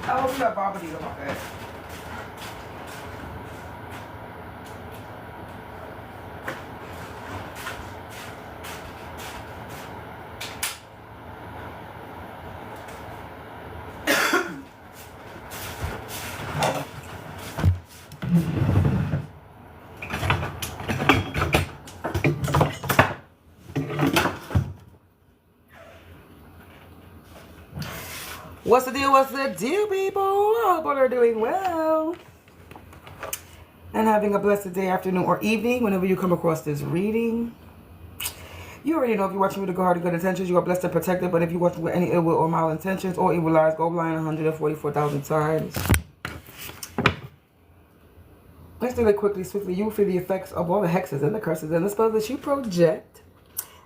I hope you got bobbity about that. What's the deal? What's the deal, people? I hope all are doing well and having a blessed day, afternoon, or evening whenever you come across this reading. You already know if you're watching with a good heart and good intentions, you are blessed and protected. But if you're watching with any ill will or malintentions or evil lies, go blind 144,000 times. Let's do it quickly, swiftly. You will feel the effects of all the hexes and the curses and the spells that you project.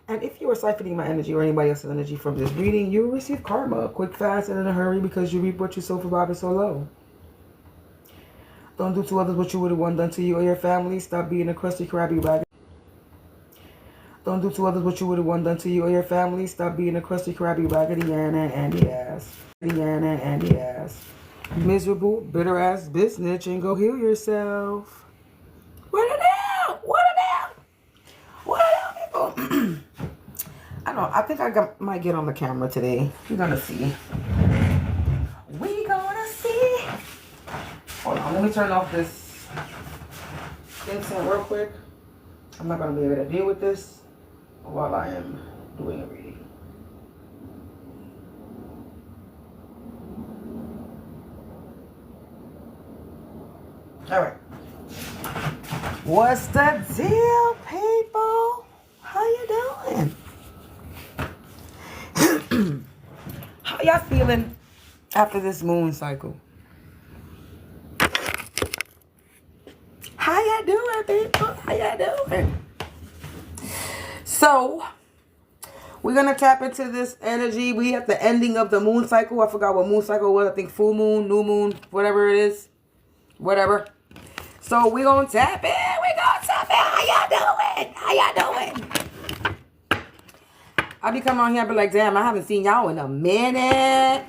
And if you are siphoning my energy or anybody else's energy from this reading, you will receive karma quick, fast, and in a hurry because you reap what you sow for vibing so low. Don't do to others what you would have want done to you or your family. Stop being a crusty, crabby raggedy. Don't do to others what you would have want done to you or your family. Stop being a crusty, crabby, raggedy, Andy ass. Andy ass. Miserable, bitter ass bitch, and go heal yourself. What it down? What it down? What it down, people? I don't know. I think might get on the camera today. We're gonna see. We gonna see. Hold on. Let me turn off this incense real quick. I'm not gonna be able to deal with this while I am doing a reading. All right. What's the deal, people? How you doing? How y'all feeling after this moon cycle? How y'all doing, people? How y'all doing? So, we're going to tap into this energy. We have the ending of the moon cycle. I forgot what moon cycle was. I think full moon, new moon, whatever it is. Whatever. So, we're going to tap in. We're going to tap in. How y'all doing? How y'all doing? I be coming on here and be like, damn, I haven't seen y'all in a minute.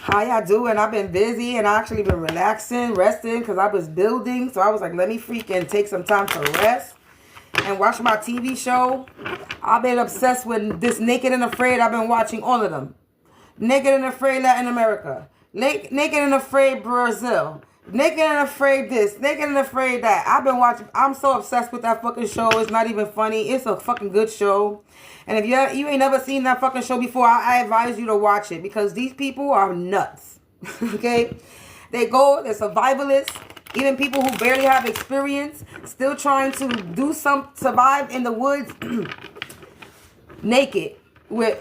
How y'all doing? I've been busy and I actually been relaxing, resting because I was building. So I was like, let me freaking take some time to rest and watch my TV show. I've been obsessed with this Naked and Afraid. I've been watching all of them. Naked and Afraid Latin America. Naked and Afraid Brazil. Naked and Afraid this. Naked and Afraid that. I've been watching. I'm so obsessed with that fucking show. It's not even funny. It's a fucking good show. And if you ain't never seen that fucking show before, I advise you to watch it. Because these people are nuts. Okay? They're survivalists. Even people who barely have experience. Still trying to survive in the woods. Naked. With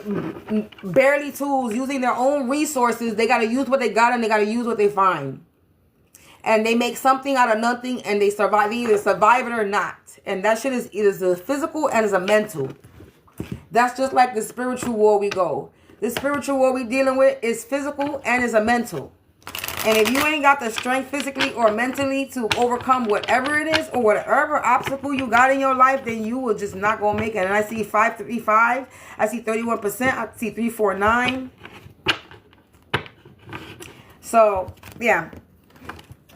barely tools. Using their own resources. They got to use what they got and they got to use what they find. And they make something out of nothing and they survive. They either survive it or not. And that shit is either a physical and is a mental. That's just like the spiritual war we go. The spiritual war we dealing with is physical and is a mental. And if you ain't got the strength physically or mentally to overcome whatever it is or whatever obstacle you got in your life, then you will just not gonna make it. And I see 535. I see 31%. I see 349. So, yeah.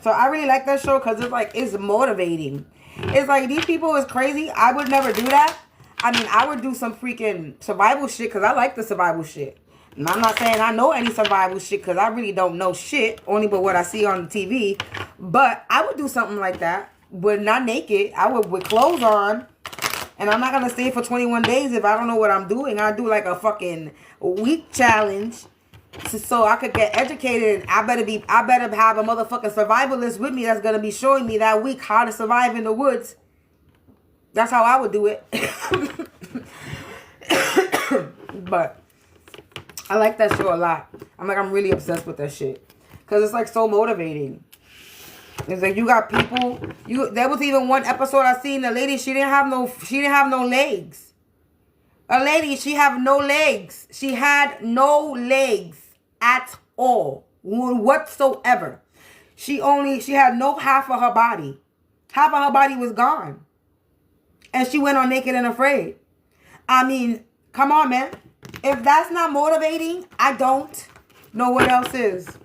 So I really like that show because it's motivating. It's like these people is crazy. I would never do that. I mean, I would do some freaking survival shit because I like the survival shit. And I'm not saying I know any survival shit, because I really don't know shit, only but what I see on the TV. But I would do something like that, but not naked. I would with clothes on. And I'm not going to stay for 21 days if I don't know what I'm doing. I do like a fucking week challenge so I could get educated. I better have a motherfucking survivalist with me that's going to be showing me that week how to survive in the woods. That's how I would do it. But I like that show a lot. I'm really obsessed with that shit. Because it's like so motivating. It's like you got people. There was even one episode I seen. The lady, she didn't have no legs. A lady, she had no legs. She had no legs at all whatsoever. She had no half of her body. Half of her body was gone. And she went on Naked and Afraid. I mean, come on, man. If that's not motivating, I don't know what else is.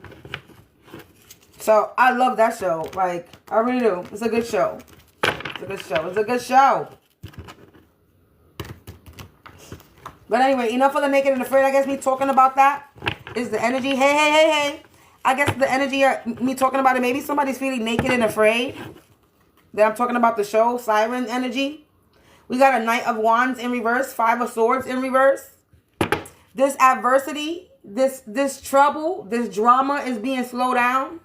So, I love that show. Like, I really do. It's a good show. It's a good show. It's a good show. But anyway, enough of the Naked and Afraid. I guess me talking about that is the energy. Hey. I guess the energy, me talking about it, maybe somebody's feeling naked and afraid. That I'm talking about the show, Siren energy. We got a Knight of Wands in reverse, 5 of Swords in reverse. This adversity, this trouble, this drama is being slowed down.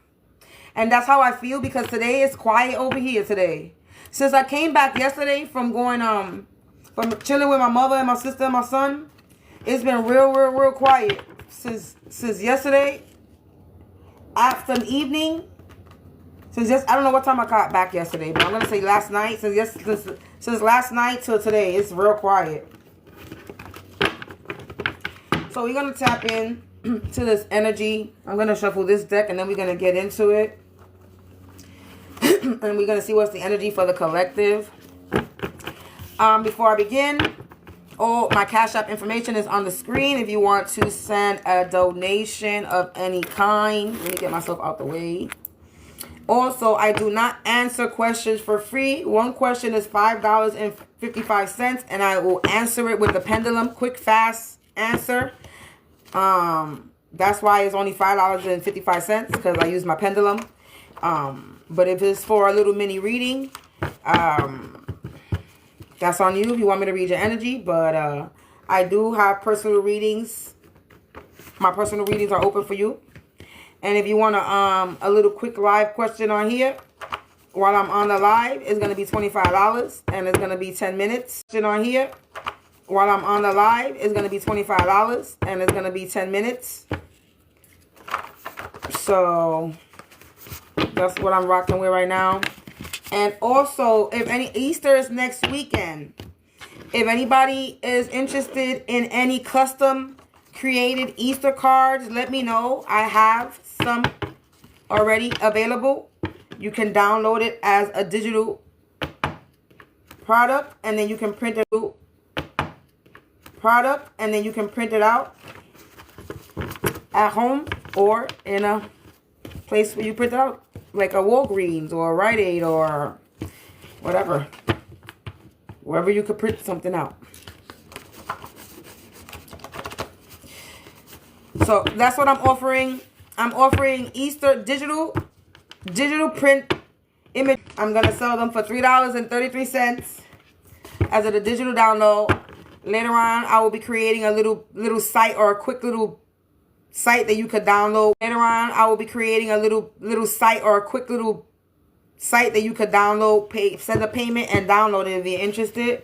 And that's how I feel, because today is quiet over here today. Since I came back yesterday from going, from chilling with my mother and my sister and my son, it's been real quiet. Since yesterday, after an evening, I don't know what time I got back yesterday, but I'm going to say last night. Since last night till today, it's real quiet. So we're going to tap in to this energy. I'm going to shuffle this deck, and then we're going to get into it. And we're going to see what's the energy for the collective. Before I begin, all my Cash App information is on the screen. If you want to send a donation of any kind. Let me get myself out the way. Also, I do not answer questions for free. One question is $5.55, and I will answer it with the pendulum. Quick, fast answer. That's why it's only $5.55, because I use my pendulum. But if it's for a little mini reading, that's on you if you want me to read your energy. But I do have personal readings. My personal readings are open for you. And if you want a little quick live question on here while I'm on the live, it's going to be $25, and it's going to be 10 minutes. Question on here while I'm on the live is going to be $25, and it's going to be 10 minutes. So that's what I'm rocking with right now. And also, Easter is next weekend. If anybody is interested in any custom created Easter cards, let me know. I have some already available. You can download it as a digital product, and then you can print it out at home or in a place where you print it out, like a Walgreens or a Rite Aid or whatever, wherever you could print something out. So that's what I'm offering. I'm offering Easter digital print image. I'm gonna sell them for $3.33 as a digital download. Later on, I will be creating a little site, or a quick little site that you could download. Later on, I will be creating a little site, or a quick little site that you could download, send a payment and download it if you're interested.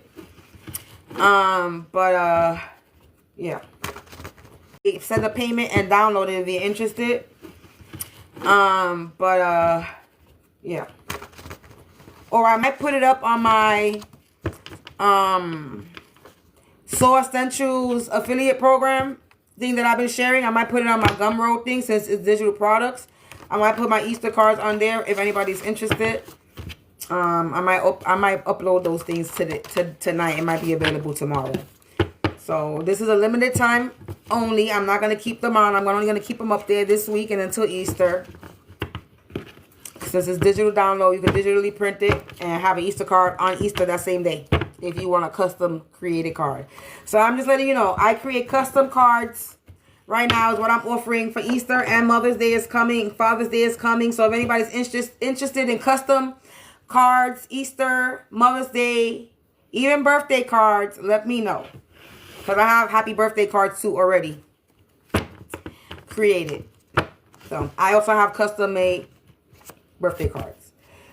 Yeah. Send a payment and download it if you're interested. Yeah. Or I might put it up on my Soul Essentials affiliate program thing that I've been sharing. I might put it on my Gumroad thing, since it's digital products. I might put my Easter cards on there if anybody's interested. I might upload those things tonight. It might be available tomorrow. So this is a limited time only. I'm not going to keep them on. I'm only going to keep them up there this week and until Easter. Since it's digital download, you can digitally print it and have an Easter card on Easter that same day if you want a custom created card. So I'm just letting you know, I create custom cards right now is what I'm offering for Easter, and Mother's Day is coming. Father's Day is coming. So if anybody's interested in custom cards, Easter, Mother's Day, even birthday cards, let me know. Because I have happy birthday cards too already created. So I also have custom made birthday cards.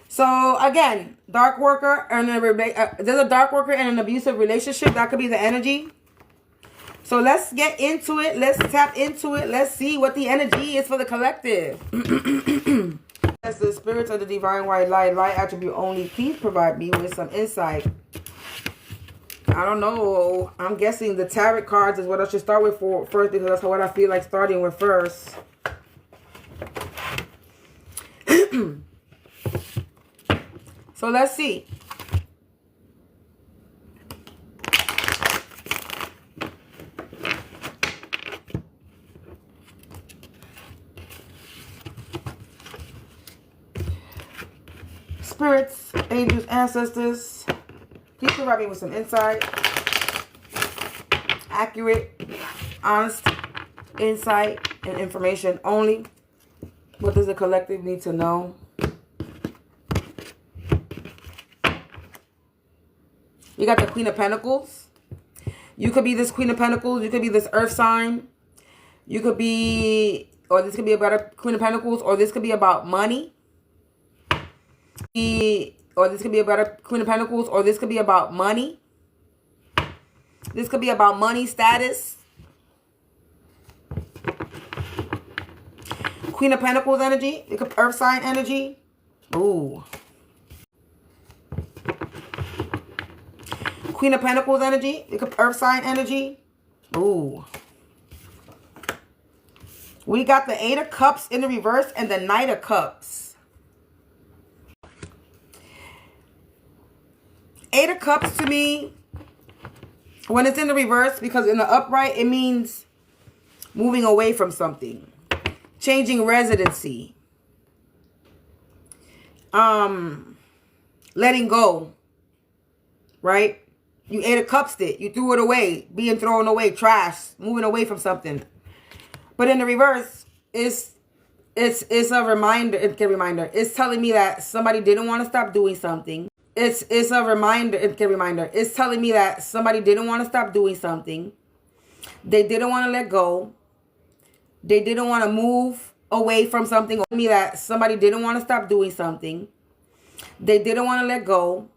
So again, dark worker and there's a dark worker in an abusive relationship. That could be the energy. So let's get into it. Let's tap into it. Let's see what the energy is for the collective. As the spirits of the divine white light attribute only, please provide me with some insight. I don't know. I'm guessing the tarot cards is what I should start with first, because that's what I feel like starting with first. So let's see. Spirits, angels, ancestors, please provide me with some insight. Accurate, honest insight and information only. What does the collective need to know? You got the Queen of Pentacles. You could be this Queen of Pentacles. You could be this earth sign. You could be, or this could be about a Queen of Pentacles, or this could be about money. Or this could be about a Queen of Pentacles, or this could be about money. This could be about money, status. Queen of Pentacles energy. It could earth sign energy. Ooh. Queen of Pentacles energy. It could earth sign energy. Ooh. We got the Eight of Cups in the reverse and the Knight of Cups. Eight of Cups to me, when it's in the reverse, because in the upright, it means moving away from something. Changing residency. Letting go. Right? You Eight of Cups it. You threw it away. Being thrown away. Trash. Moving away from something. But in the reverse, it's a reminder. It's a reminder. It's telling me that somebody didn't want to stop doing something. It's a reminder. It's a reminder. It's telling me that somebody didn't want to stop doing something. They didn't want to let go. They didn't want to move away from something. Or me that somebody didn't want to stop doing something. They didn't want to let go.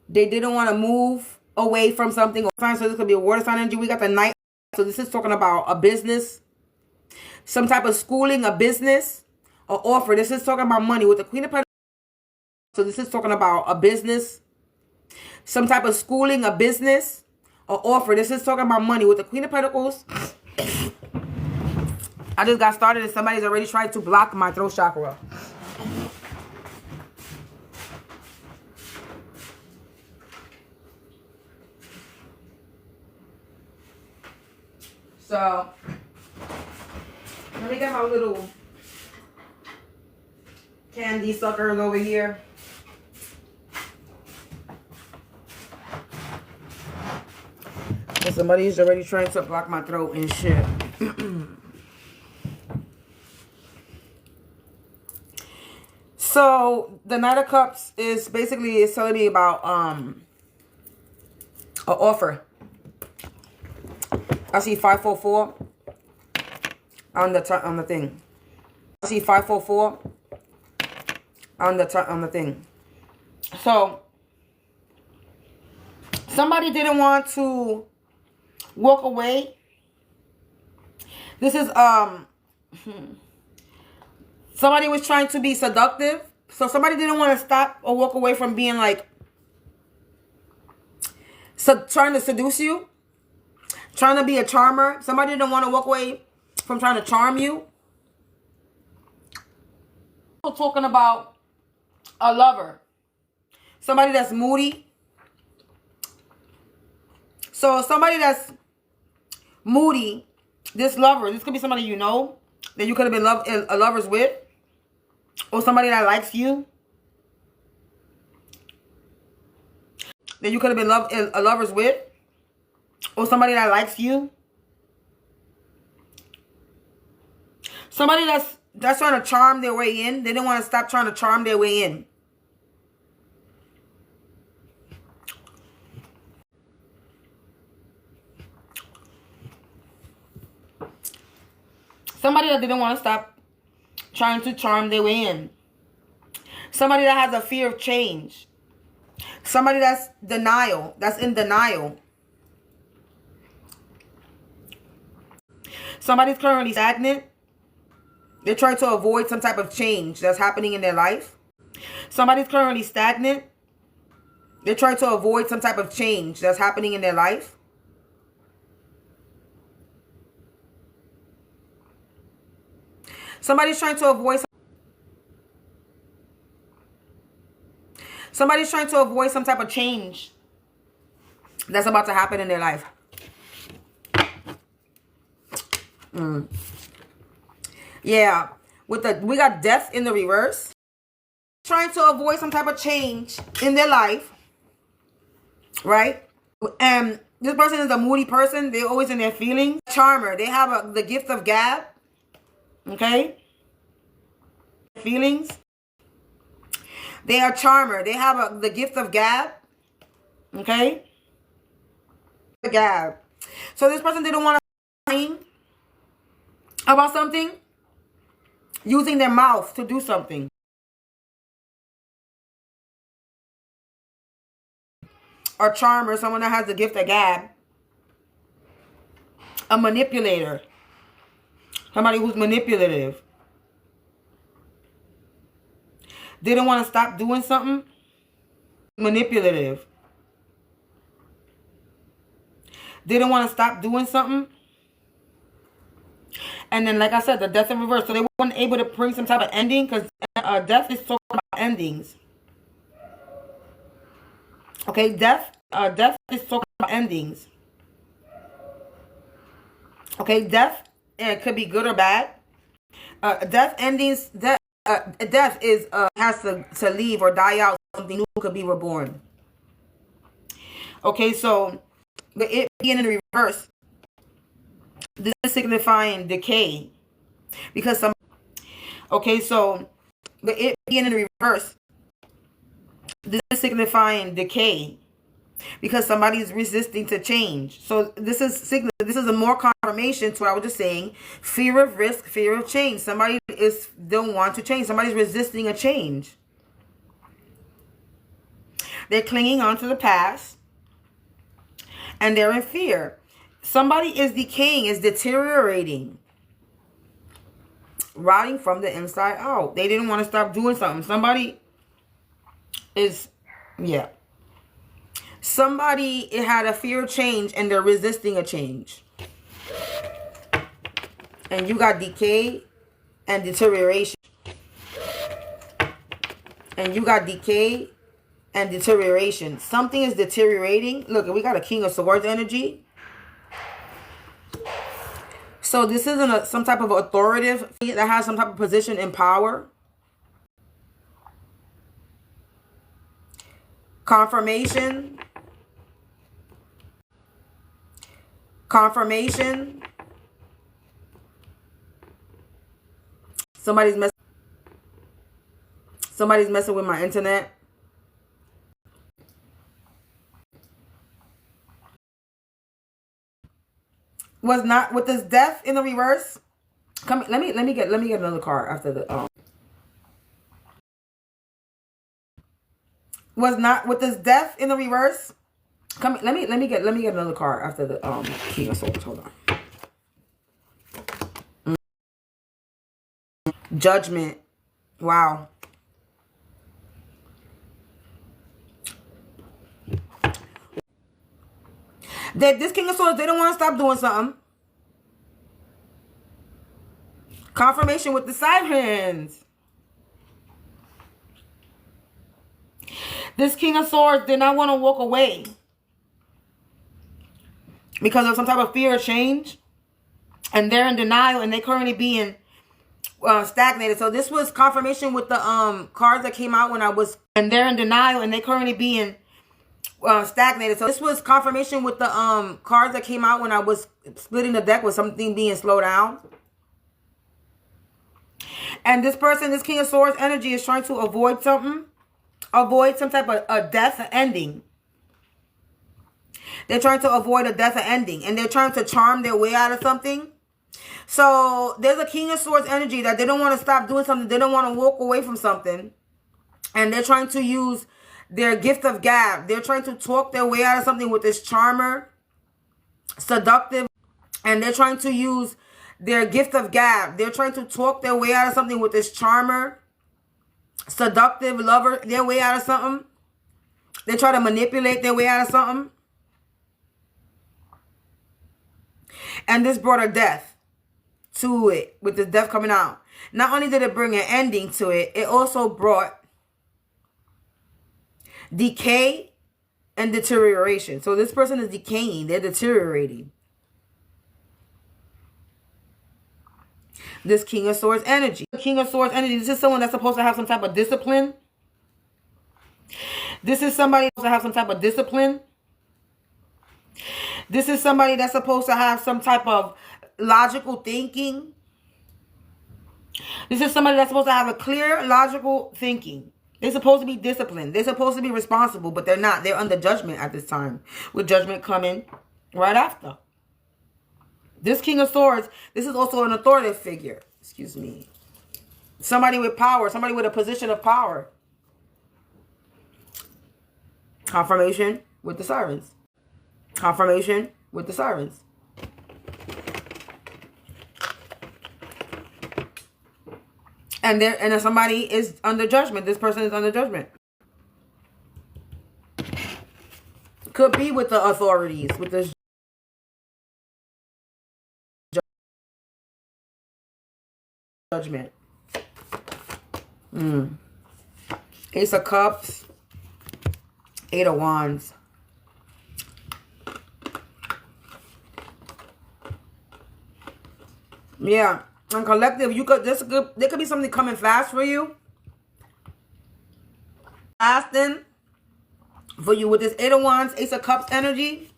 They didn't want to move away from something. So this could be a water sign energy. We got the Knight. So this is talking about a business. Some type of schooling, a business, or offer. This is talking about money with the Queen of Pentacles. So this is talking about a business. Some type of schooling, a business, or offer. This is talking about money with the Queen of Pentacles. I just got started and somebody's already trying to block my throat chakra. So, let me get my little candy suckers over here. And somebody's already trying to block my throat and shit. So, the Knight of Cups is basically, it's telling me about an offer. I see 544 on the thing. I see 544 on the thing. So somebody didn't want to walk away. This is somebody was trying to be seductive. So somebody didn't want to stop or walk away from being like trying to seduce you. Trying to be a charmer. Somebody didn't want to walk away from trying to charm you. We're talking about a lover. Somebody that's moody. So somebody that's moody, this lover, this could be somebody you know that you could have been lovers with. Or somebody that likes you. That you could have been lovers with. Or somebody that likes you. Somebody that's trying to charm their way in. They don't want to stop trying to charm their way in. Somebody that didn't want to stop trying to charm their way in. Somebody that has a fear of change. Somebody that's denial. That's in denial. Somebody's currently stagnant. They're trying to avoid some type of change that's happening in their life. Somebody's currently stagnant. They're trying to avoid some type of change that's happening in their life. Somebody's trying to avoid some type of change that's about to happen in their life. Yeah, we got death in the reverse. Trying to avoid some type of change in their life, right? And this person is a moody person. They're always in their feelings. Charmer. They have the gift of gab. Okay? Feelings. They are charmer. They have the gift of gab. Okay? Gab. So this person didn't want to about something, using their mouth to do something. Or charmer, someone that has the gift of gab. A manipulator. Somebody who's manipulative. They don't want to stop doing something. Manipulative. They don't want to stop doing something. And then, like I said, the death in reverse. So they weren't able to bring some type of ending, because death is talking about endings. Okay, death is talking about endings. Okay, death, it could be good or bad. Death endings, death is has to leave or die out. Something new could be reborn. Okay, so but it being in the reverse, this is signifying decay, because some. Okay, so but it being in the reverse, this is signifying decay, because somebody's resisting to change. So this is a more confirmation to what I was just saying. Fear of risk, fear of change. Somebody don't want to change. Somebody's resisting a change. They're clinging on to the past, and they're in fear. Somebody is decaying, is deteriorating, rotting from the inside out. They didn't want to stop doing something. Somebody is, yeah. Somebody had a fear of change, and they're resisting a change. And you got decay and deterioration. And you got decay and deterioration. Something is deteriorating. Look, we got a King of Swords energy. So this isn't some type of authoritative that has some type of position in power. Confirmation. Confirmation. Somebody's messing with my internet. Was not with this death in the reverse. Come, let me get another card after the was not with this death in the reverse. Come, let me get another card after the King of Swords. Hold on. Judgment. Wow. This King of Swords, they don't want to stop doing something. Confirmation with the side hands. This King of Swords did not want to walk away because of some type of fear of change. And they're in denial, and they currently being stagnated. So this was confirmation with the cards that came out when I was... And they're in denial, and they currently being... stagnated. So this was confirmation with the cards that came out when I was splitting the deck with something being slowed down. And this person, this King of Swords energy is trying to avoid something. Avoid some type of a death or ending. They're trying to avoid a death or ending. And they're trying to charm their way out of something. So there's a King of Swords energy that they don't want to stop doing something. They don't want to walk away from something. And they're trying to use their gift of gab. They're trying to talk their way out of something with this charmer. Seductive. And they're trying to use their gift of gab. They're trying to talk their way out of something with this charmer. Seductive lover. Their way out of something. They try to manipulate their way out of something. And this brought a death to it. With the death coming out. Not only did it bring an ending to it. It also brought decay and deterioration. So this person is decaying. They're deteriorating. This King of Swords energy. King of Swords energy. This is someone that's supposed to have some type of discipline. This is somebody supposed to have some type of discipline. This is somebody that's supposed to have some type of logical thinking. This is somebody that's supposed to have a clear, logical thinking. They're supposed to be disciplined. They're supposed to be responsible, but they're not. They're under judgment at this time. With judgment coming right after. This King of Swords, this is also an authoritative figure. Excuse me. Somebody with power. Somebody with a position of power. Confirmation with the sirens. Confirmation with the sirens. And then somebody is under judgment. This person is under judgment. Could be with the authorities. With the judgment. Ace of Cups. Eight of Wands. Yeah. And collective, there could be something coming fast for you. Fasting for you with this Eight of Wands, Ace of Cups energy.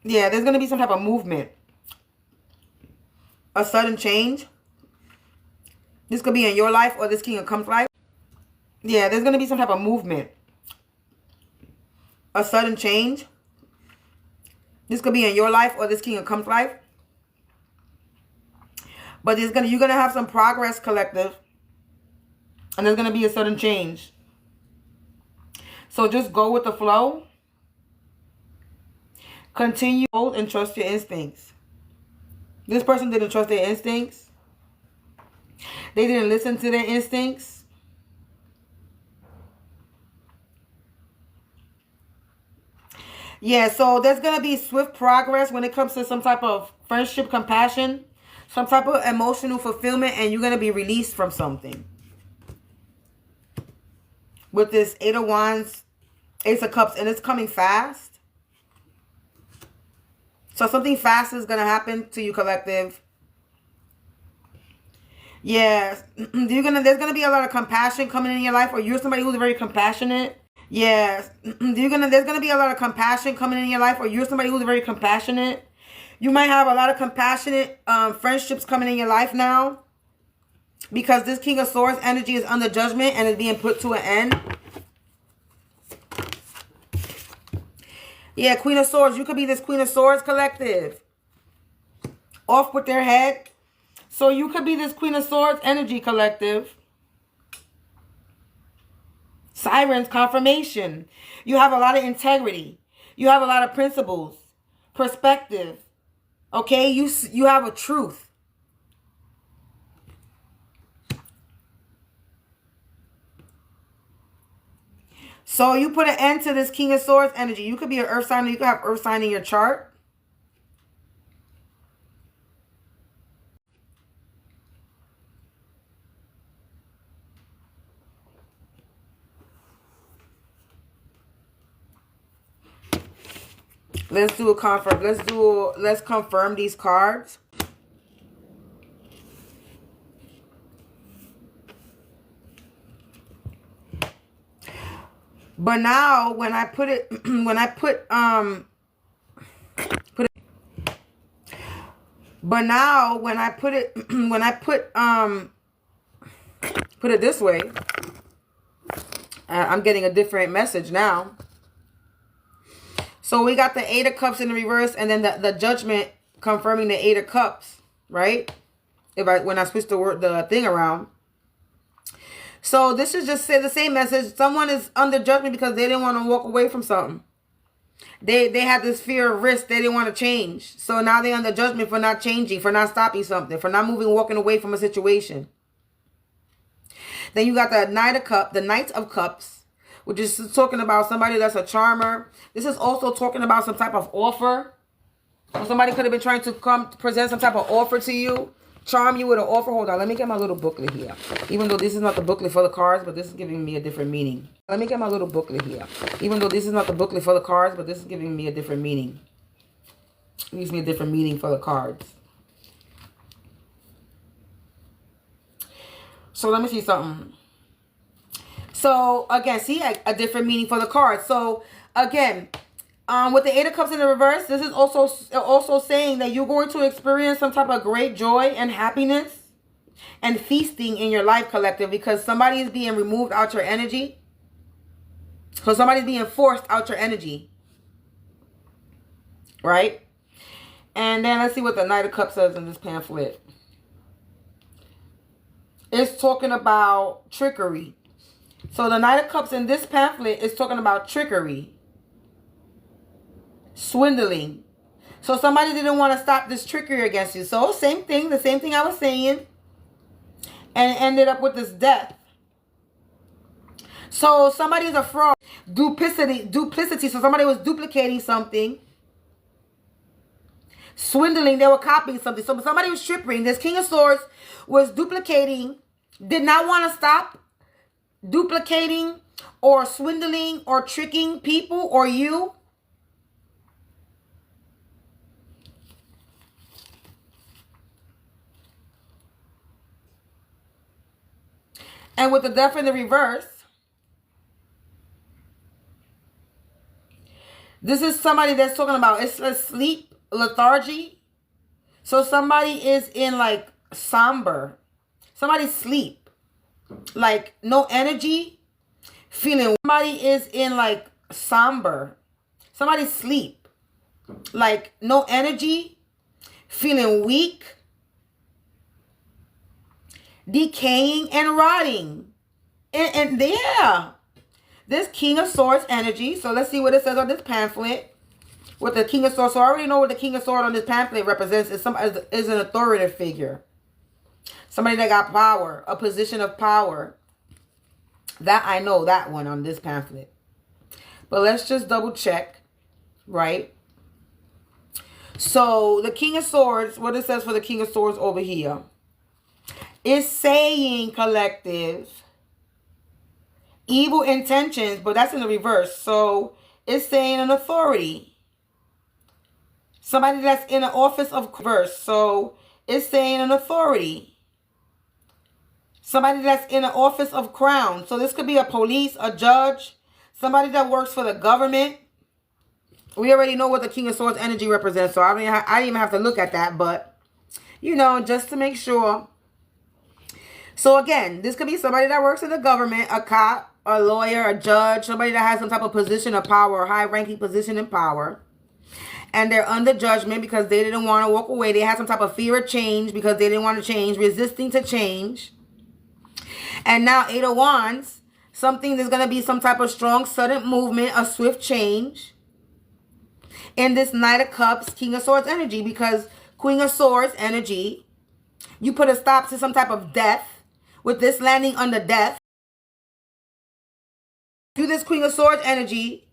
Yeah, there's going to be some type of movement. A sudden change. This could be in your life or this King of Cups life. Yeah, there's going to be some type of movement. A sudden change. This could be in your life or this King of Cups life. But you're going to have some progress, collective. And there's going to be a sudden change. So just go with the flow. Continue and trust your instincts. This person didn't trust their instincts. They didn't listen to their instincts. Yeah, so there's going to be swift progress when it comes to some type of friendship, compassion, some type of emotional fulfillment, and you're going to be released from something. With this Eight of Wands, Ace of Cups, and it's coming fast. So something fast is going to happen to you, collective. Yes. There's going to be a lot of compassion coming in your life, or you're somebody who's very compassionate. Yes. There's going to be a lot of compassion coming in your life, or you're somebody who's very compassionate. You might have a lot of compassionate friendships coming in your life now. Because this King of Swords energy is under judgment and is being put to an end. Yeah, Queen of Swords. You could be this Queen of Swords collective. Off with their head. So you could be this Queen of Swords energy collective. Sirens, confirmation. You have a lot of integrity. You have a lot of principles. Perspective. Okay? You have a truth. So you put an end to this King of Swords energy. You could be an earth sign. You could have earth sign in your chart. Let's do a confirm. Let's confirm these cards. But now when I put it put it this way, I'm getting a different message now. So we got the Eight of Cups in the reverse, and then the Judgment confirming the Eight of Cups, right? When I switch the thing around. So this is just the same message. Someone is under judgment because they didn't want to walk away from something. They had this fear of risk. They didn't want to change. So now they're under judgment for not changing, for not stopping something, for not walking away from a situation. Then you got the Knight of Cups, which is talking about somebody that's a charmer. This is also talking about some type of offer. Somebody could have been trying to present some type of offer to you, charm you with an offer. Hold on, let me get my little booklet here. Even though this is not the booklet for the cards, but this is giving me a different meaning. Let me get my little booklet here. Even though this is not the booklet for the cards, but this is giving me a different meaning. It gives me a different meaning for the cards. So let me see something. So again, see a different meaning for the cards. So again, with the Eight of Cups in the reverse, this is also saying that you're going to experience some type of great joy and happiness and feasting in your life collective, because somebody is being removed out your energy. So somebody's being forced out your energy. Right? And then let's see what the Knight of Cups says in this pamphlet. It's talking about trickery. So the Knight of Cups in this pamphlet is talking about trickery. Swindling. So somebody didn't want to stop this trickery against you. So same thing, the same thing I was saying. And it ended up with this death. So somebody's a fraud. Duplicity. So somebody was duplicating something. Swindling. They were copying something. So somebody was tricking. This King of Swords was duplicating. Did not want to stop duplicating or swindling or tricking people or you. And with the Death in the reverse, this is somebody that's talking about, it's a sleep, lethargy. So somebody is in like somber. Somebody's sleep. Like no energy. Feeling. Somebody is in like somber. Somebody's sleep. Like no energy. Feeling weak. Decaying and rotting. And yeah. This King of Swords energy. So let's see what it says on this pamphlet. With the King of Swords. So I already know what the King of Swords on this pamphlet represents. Is an authoritative figure. Somebody that got power. A position of power. That I know that one on this pamphlet. But let's just double check. Right? So the King of Swords. What it says for the King of Swords over here. Is saying collective. Evil intentions. But that's in the reverse. So it's saying an authority. Somebody that's in an office of verse. So it's saying an authority. Somebody that's in an office of crown. So this could be a police, a judge, somebody that works for the government. We already know what the King of Swords energy represents. So I didn't even have to look at that. But, you know, just to make sure. So again, this could be somebody that works in the government, a cop, a lawyer, a judge, somebody that has some type of position of power, high-ranking position in power. And they're under judgment because they didn't want to walk away. They had some type of fear of change because they didn't want to change, resisting to change. And now 8 of Wands, something there's going to be some type of strong, sudden movement, a swift change. In this Knight of Cups, King of Swords energy, because Queen of Swords energy, you put a stop to some type of death. With this landing under death. Do this Queen of Swords energy.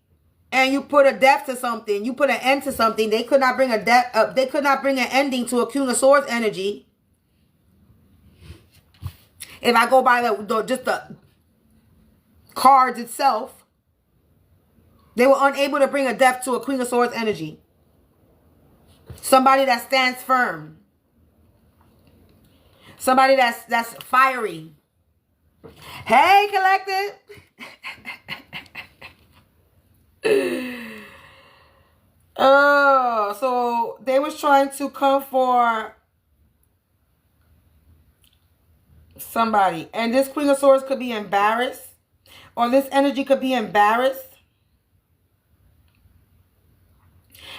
And you put a death to something. You put an end to something. They could not bring a death up. They could not bring an ending to a Queen of Swords energy. If I go by just the cards itself. They were unable to bring a death to a Queen of Swords energy. Somebody that stands firm. Somebody that's fiery. Hey, collective. Oh, so they was trying to come for somebody. And this Queen of Swords could be embarrassed. Or this energy could be embarrassed.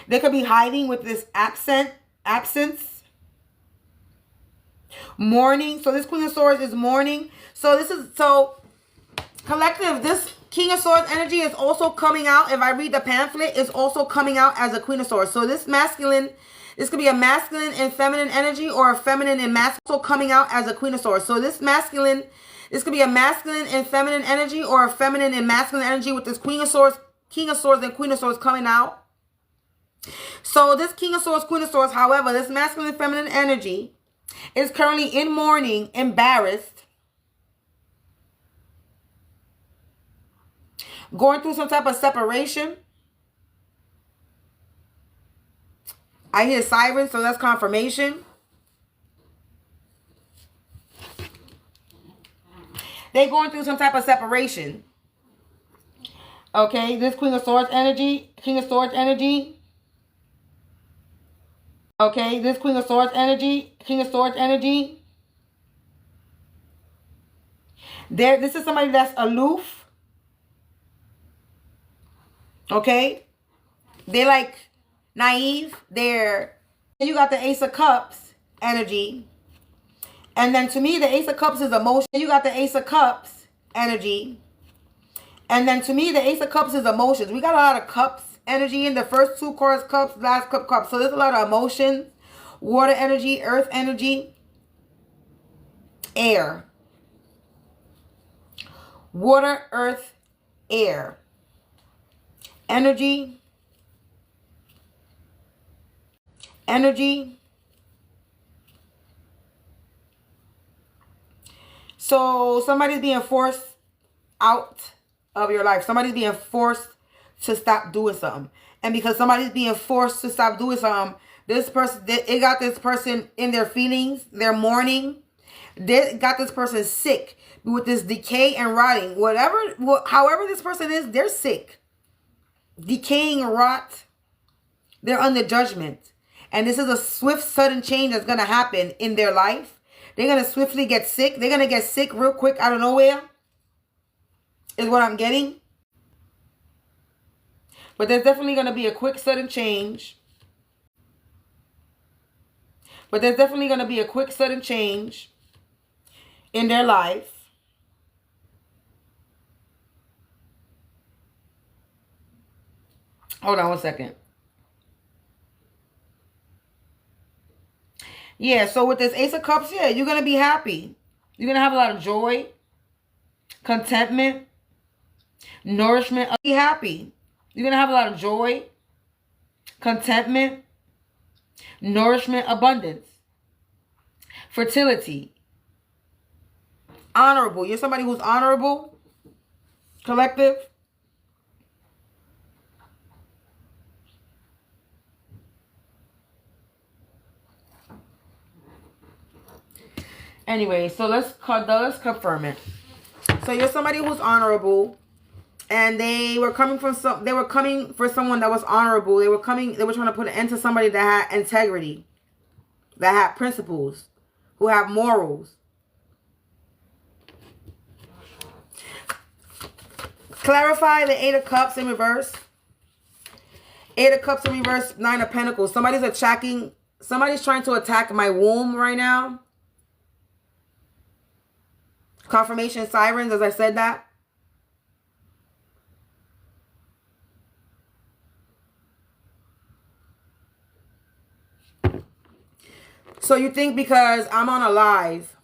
They could be hiding with this absence. Mourning. So this Queen of Swords is mourning. So collective, this King of Swords energy is also coming out. If I read the pamphlet, it's also coming out as a Queen of Swords. So this masculine, this could be a masculine and feminine energy, or a feminine and masculine, also coming out as a Queen of Swords. So this masculine, this could be a masculine and feminine energy, or a feminine and masculine energy with this Queen of Swords, King of Swords, and Queen of Swords coming out. So this King of Swords, Queen of Swords, however, this masculine and feminine energy is currently in mourning, embarrassed, going through some type of separation. I hear sirens, so that's confirmation. They're going through some type of separation. Okay, this Queen of Swords energy, King of Swords energy. Okay, this Queen of Swords energy, King of Swords energy. This is somebody that's aloof. Okay, they're like naive. You got the Ace of Cups energy. And then to me, the Ace of Cups is emotion. You got the Ace of Cups energy. And then to me, the Ace of Cups is emotions. We got a lot of cups energy in the first two cards, cups, last cup, cups. So there's a lot of emotions, water energy, earth energy, air. Water, earth, air. Energy. Energy. So somebody's being forced out of your life. Somebody's being forced to stop doing something. And because somebody's being forced to stop doing something, this person, it got this person in their feelings. They're mourning. They got this person sick with this decay and rotting. However this person is, they're sick. Decaying, rot. They're under judgment. And this is a swift, sudden change that's going to happen in their life. They're going to swiftly get sick. They're going to get sick real quick out of nowhere. Is what I'm getting. But there's definitely going to be a quick, sudden change. But there's definitely going to be a quick, sudden change in their life. Hold on one second. Yeah, so with this Ace of Cups, yeah, you're going to be happy. You're going to have a lot of joy, contentment, nourishment. Be happy. You're going to have a lot of joy, contentment, nourishment, abundance, fertility, honorable. You're somebody who's honorable, collective. Anyway, so let's confirm it. So you're somebody who's honorable, and they were coming for someone that was honorable. They were trying to put an end to somebody that had integrity, that had principles, who have morals. Clarify the Eight of Cups in reverse. Eight of Cups in reverse, Nine of Pentacles. Somebody's trying to attack my womb right now. Confirmation sirens, as I said that. So you think because I'm on a live,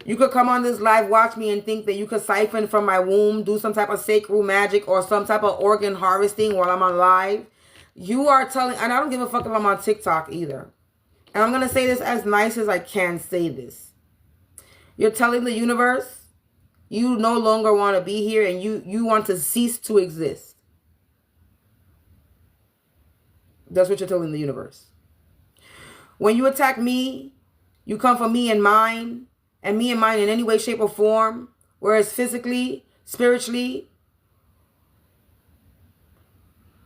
you could come on this live, watch me, and think that you could siphon from my womb, do some type of sacred magic or some type of organ harvesting while I'm on live. You are telling, and I don't give a fuck if I'm on TikTok either. And I'm going to say this as nice as I can say this. You're telling the universe you no longer want to be here and you want to cease to exist. That's what you're telling the universe. When you attack me, you come for me and mine, and me and mine in any way, shape, or form, whereas physically, spiritually,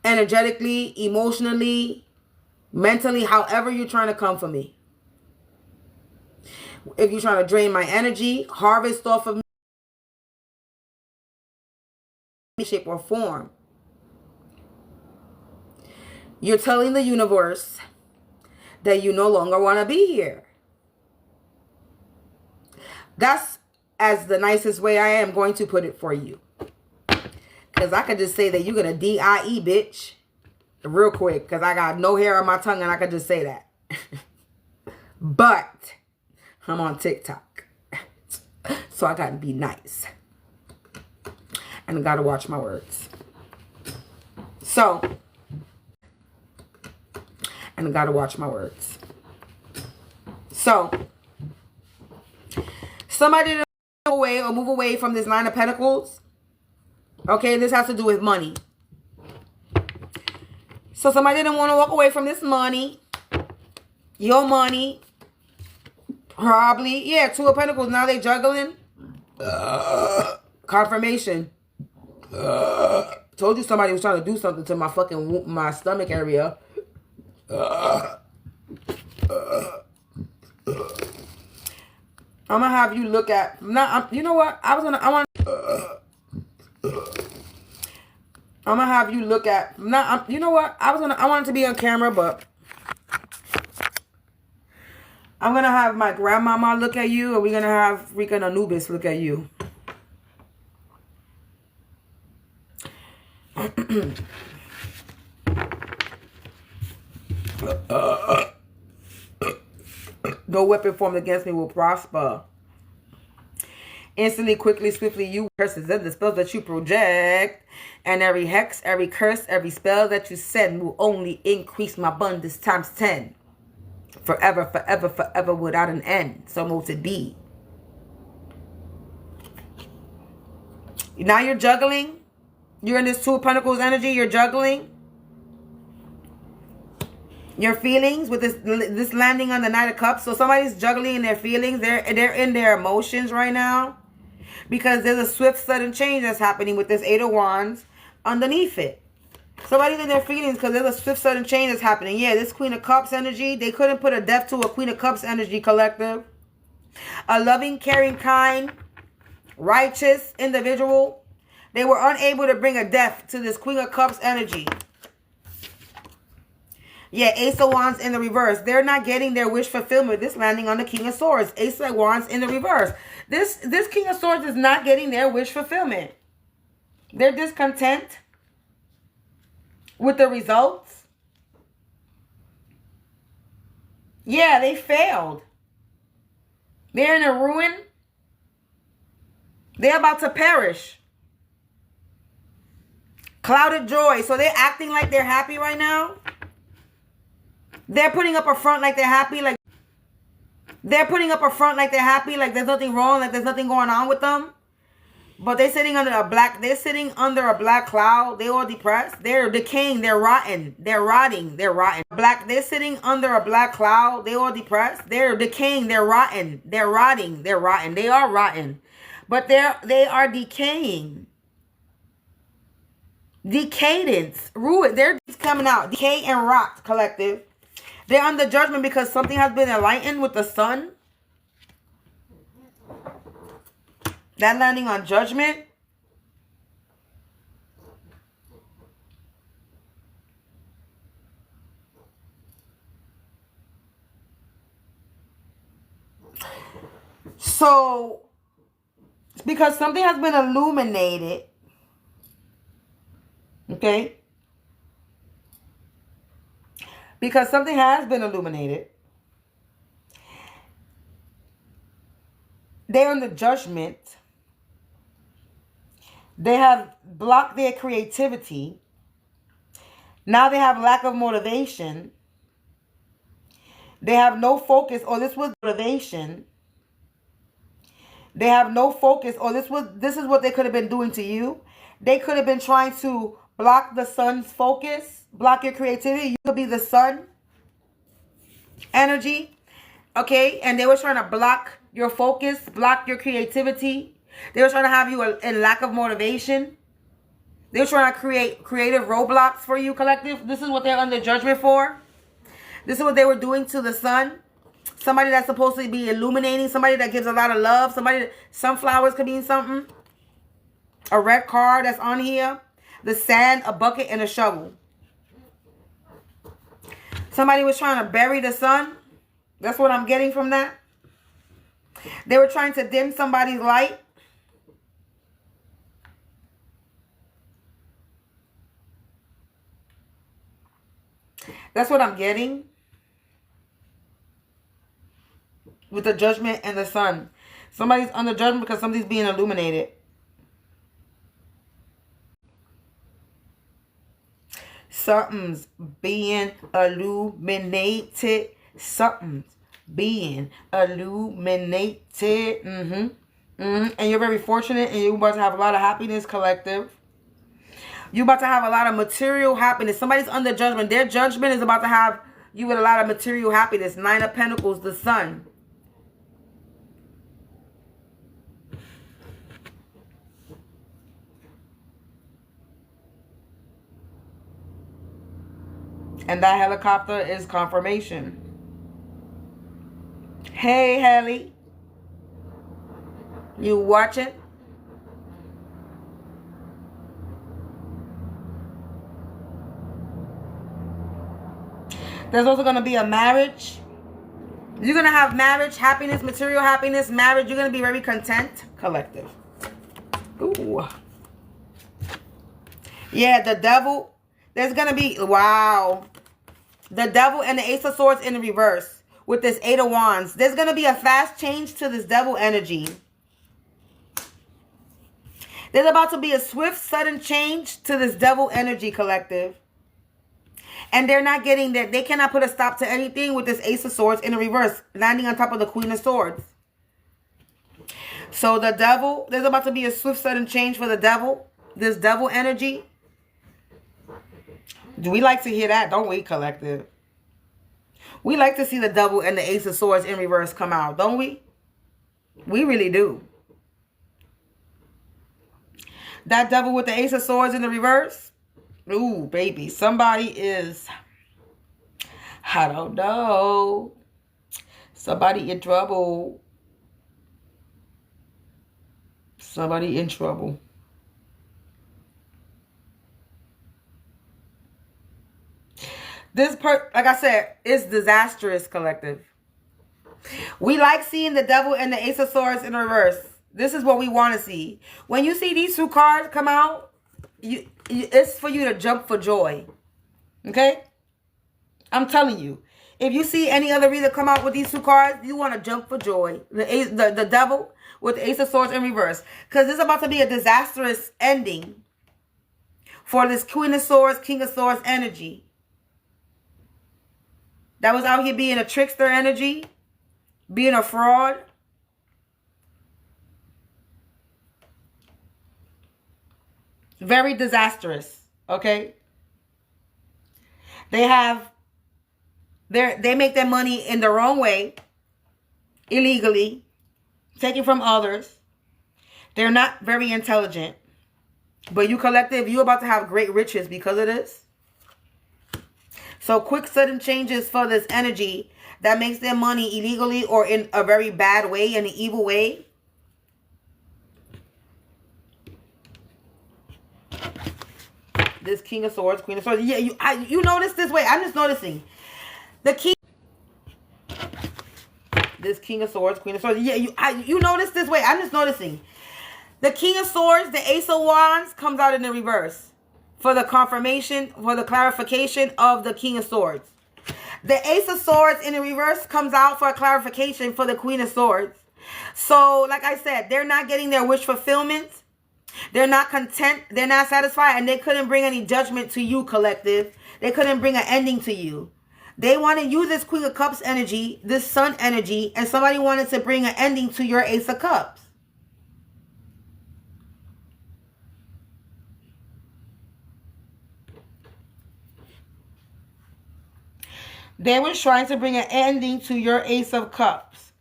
energetically, emotionally, mentally, however you're trying to come for me. If you're trying to drain my energy, harvest off of me, shape, or form, you're telling the universe that you no longer want to be here. That's as the nicest way I am going to put it for you. Because I could just say that you're going to D-I-E, bitch. Real quick. Because I got no hair on my tongue and I could just say that. But I'm on TikTok. So I got to be nice. And I got to watch my words. So. And I got to watch my words. So. Somebody didn't move away from this Nine of Pentacles. Okay, this has to do with money. So somebody didn't want to walk away from this money. Your money. Probably. Yeah, Two of Pentacles. Now they juggling. Confirmation. Told you somebody was trying to do something to my stomach area. I'm gonna have you look at. You know what? I'm gonna have you look at. You know what? I wanted to be on camera, but I'm gonna have my grandmama look at you, and we're gonna have freaking Anubis look at you. No weapon formed against me will prosper. Instantly, quickly, swiftly, you curses and the spells that you project, and every hex, every curse, every spell that you send will only increase my abundance times 10. Forever, forever, forever, without an end. So most it be. Now you're juggling. You're in this Two of Pentacles energy. You're juggling your feelings with this landing on the Knight of Cups. So somebody's juggling in their feelings. They're in their emotions right now. Because there's a swift, sudden change that's happening with this Eight of Wands underneath it. Somebody's in their feelings because there's a swift, sudden change that's happening. Yeah, this Queen of Cups energy. They couldn't put a death to a Queen of Cups energy, collective. A loving, caring, kind, righteous individual. They were unable to bring a death to this Queen of Cups energy. Yeah, Ace of Wands in the reverse. They're not getting their wish fulfillment. This landing on the King of Swords. Ace of Wands in the reverse. This King of Swords is not getting their wish fulfillment. They're discontent with the results. Yeah, they failed. They're in a ruin. They're about to perish. Clouded joy. So they're acting like they're happy right now. They're putting up a front like they're happy. Like they're putting up a front like they're happy. Like there's nothing wrong. Like there's nothing going on with them. But they're sitting under a black cloud. They're all depressed. They're decaying. They're rotten. They're rotting. They're rotten. They're sitting under a black cloud. They're all depressed. They're decaying. They're rotten. They're rotting. They're rotten. They are rotten. But they are decaying. Decadence. Ruin. They're coming out. Decay and rot, collective. They're under judgment because something has been enlightened with the sun. That landing on judgment. So, because something has been illuminated. Okay? Because something has been illuminated. They're under judgment. They have blocked their creativity. Now they have lack of motivation. They have no focus, or this was motivation. They have no focus, or this is what they could have been doing to you. They could have been trying to block the sun's focus, block your creativity. You could be the sun energy, okay? And they were trying to block your focus, block your creativity. They were trying to have you in lack of motivation. They were trying to create creative roadblocks for you, collective. This is what they're under judgment for. This is what they were doing to the sun. Somebody that's supposed to be illuminating. Somebody that gives a lot of love. Somebody, sunflowers could mean something. A red card that's on here. The sand, a bucket, and a shovel. Somebody was trying to bury the sun. That's what I'm getting from that. They were trying to dim somebody's light. That's what I'm getting. With the judgment and the sun. Somebody's under judgment because somebody's being illuminated. Something's being illuminated. Something's being illuminated. And you're very fortunate and you're about to have a lot of happiness, collective. You're about to have a lot of material happiness. Somebody's under judgment. Their judgment is about to have you with a lot of material happiness. 9 of Pentacles, the sun. And that helicopter is confirmation. Hey, Helly. You watching? There's also going to be a marriage. You're going to have marriage, happiness, material happiness, marriage. You're going to be very content, collective. Ooh. Yeah, the devil. There's going to be, wow. The devil and the Ace of Swords in the reverse with this 8 of Wands. There's going to be a fast change to this devil energy. There's about to be a swift, sudden change to this devil energy, collective. And they're not getting that. They cannot put a stop to anything with this Ace of Swords in the reverse, landing on top of the Queen of Swords. So the devil, there's about to be a swift, sudden change for the devil. This devil energy. Do we like to hear that? Don't we, collective? We like to see the devil and the Ace of Swords in reverse come out, don't we? We really do. That devil with the Ace of Swords in the reverse. Ooh, baby. Somebody is, I don't know. Somebody in trouble. Somebody in trouble. This like I said, is disastrous, collective. We like seeing the devil and the Ace of Swords in reverse. This is what we want to see. When you see these 2 cards come out, it's for you to jump for joy. Okay? I'm telling you. If you see any other reader come out with these 2 cards, you want to jump for joy. The devil with the Ace of Swords in reverse. Because this is about to be a disastrous ending for this Queen of Swords, King of Swords energy. That was out here being a trickster energy. Being a fraud. Very disastrous. Okay? They make their money in the wrong way. Illegally. Taking from others. They're not very intelligent. But you collective, you're about to have great riches because of this. So quick sudden changes for this energy that makes their money illegally or in a very bad way, in an evil way. This King of Swords, Queen of Swords. Yeah, you notice this way. I'm just noticing. The King. This King of Swords, Queen of Swords. Yeah, you notice this way. I'm just noticing. The King of Swords, the Ace of Wands comes out in the reverse. For the confirmation, for the clarification of the King of Swords. The Ace of Swords in the reverse comes out for a clarification for the Queen of Swords. So, like I said, they're not getting their wish fulfillment. They're not content. They're not satisfied. And they couldn't bring any judgment to you, collective. They couldn't bring an ending to you. They wanted you, this Queen of Cups energy, this Sun energy, and somebody wanted to bring an ending to your Ace of Cups. They were trying to bring an ending to your Ace of Cups.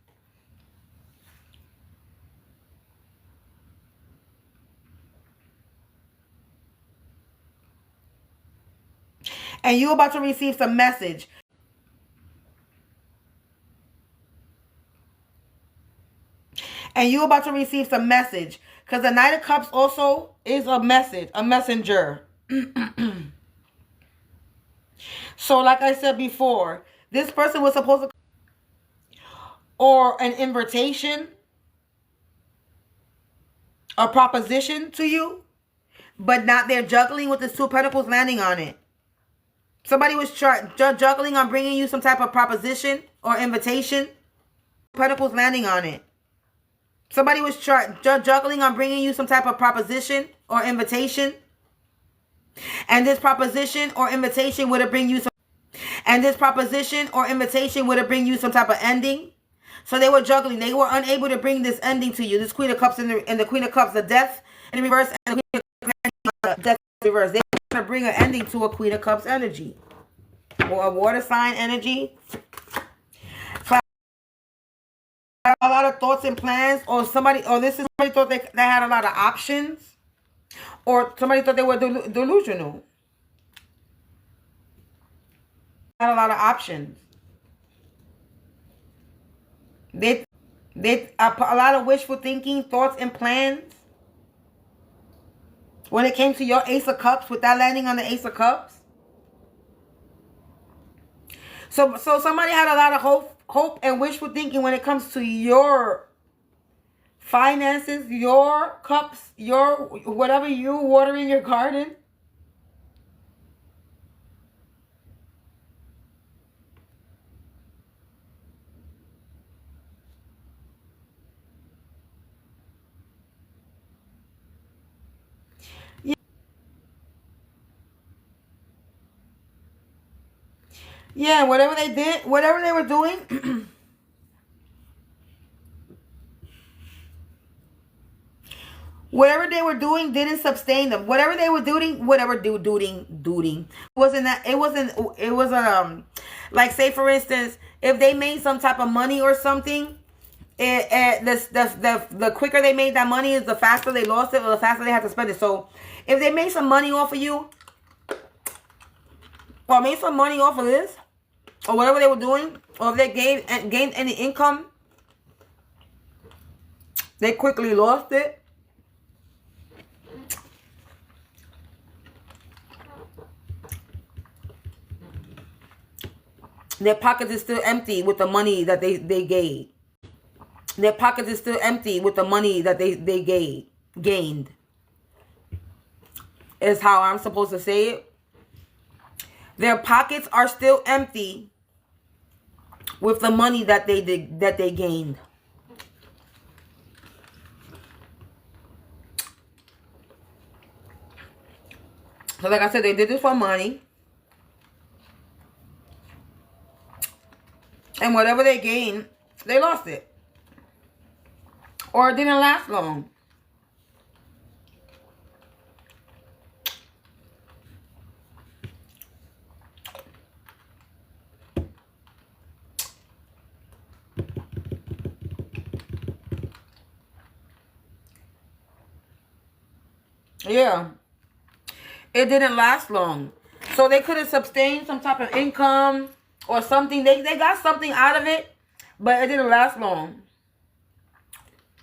And you're about to receive some message. And you're about to receive some message. Because the Knight of Cups also is a message, a messenger. So like I said before, this person was supposed to... Or an invitation. A proposition to you. But not they're juggling with the Two of Pentacles landing on it. Somebody was juggling on bringing you some type of proposition or invitation. Pentacles landing on it. Somebody was juggling on bringing you some type of proposition or invitation. And this proposition or invitation would have bring you some... And this proposition or invitation would have bring you some type of ending. So they were juggling. They were unable to bring this ending to you. This Queen of Cups and the Queen of Cups, the Death in the reverse, and the Queen of Cups, the Death in the reverse. They were trying to bring an ending to a Queen of Cups energy. Or a water sign energy. A lot of thoughts and plans, or somebody thought they had a lot of options, or somebody thought they were delusional. Had a lot of options. They a lot of wishful thinking, thoughts and plans. When it came to your Ace of Cups, with that landing on the Ace of Cups. So somebody had a lot of hope and wishful thinking when it comes to your finances, your cups, your whatever you water in your garden. Yeah, whatever they did, whatever they were doing. Whatever they were doing didn't sustain them. Whatever they were doing, it wasn't like, say for instance, if they made some type of money or something, the quicker they made that money is the faster they lost it, or the faster they had to spend it. So if they made some money off of you, or made some money off of this, or whatever they were doing, or if they gained any income, they quickly lost it. Their pockets is still empty with the money that they gained. Their pockets is still empty with the money that they gained. Is how I'm supposed to say it. Their pockets are still empty with the money that they gained. So like I said, they did this for money. And whatever they gained, they lost it. Or it didn't last long. Yeah. It didn't last long. So they could have sustained some type of income or something. They got something out of it, but it didn't last long.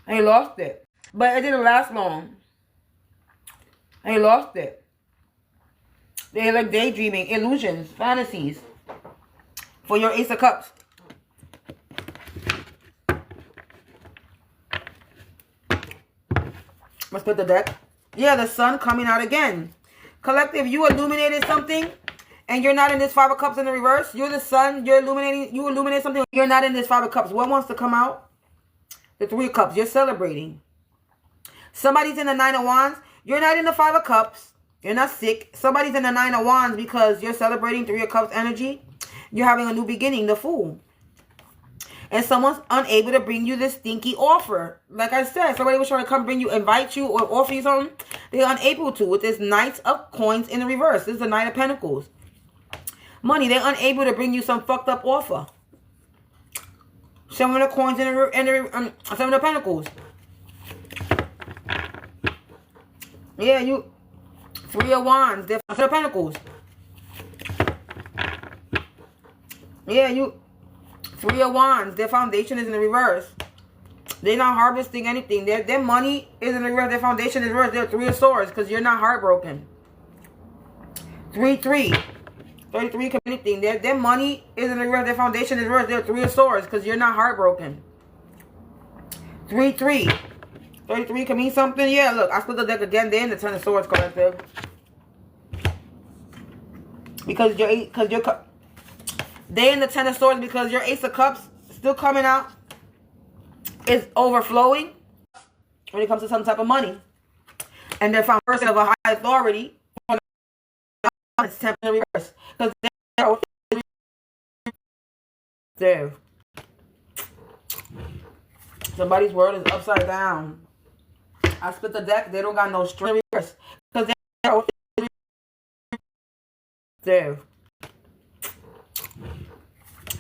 They lost it. But it didn't last long. They lost it. They like daydreaming, illusions, fantasies. For your Ace of Cups. Let's put the deck. Yeah, the sun coming out again. Collective, you illuminated something. And you're not in this Five of Cups in the reverse. You're the sun. You illuminate something. You're not in this Five of Cups. What wants to come out? The Three of Cups. You're celebrating. Somebody's in the Nine of Wands. You're not in the Five of Cups. You're not sick. Somebody's in the Nine of Wands because you're celebrating Three of Cups energy. You're having a new beginning, the Fool. And someone's unable to bring you this stinky offer. Like I said, somebody was trying to come bring you, invite you, or offer you something. They're unable to with this Knight of Coins in the reverse. This is the Knight of Pentacles. Money. They're unable to bring you some fucked up offer. 7 of coins and 7 of pentacles. Yeah, you. 3 of wands. They're 7 of pentacles. Yeah, you. 3 of wands. Their foundation is in the reverse. They're not harvesting anything. Their money is in the reverse. Their foundation is reverse. They're 3 of swords because you're not heartbroken. 3-3. 33 anything. Their money is in the reverse. Their foundation is reverse. They're 3 of swords because you're not heartbroken. 3-3. 33 can mean something. Yeah, look, I split the deck again. They're in the 10 of swords collective. Because they're in the 10 of swords because your ace of cups still coming out. Is overflowing when it comes to some type of money. And they're found person of a high authority. It's temporary reverse. Because they're somebody's world is upside down. I split the deck. They don't got no strength reverse. Because they're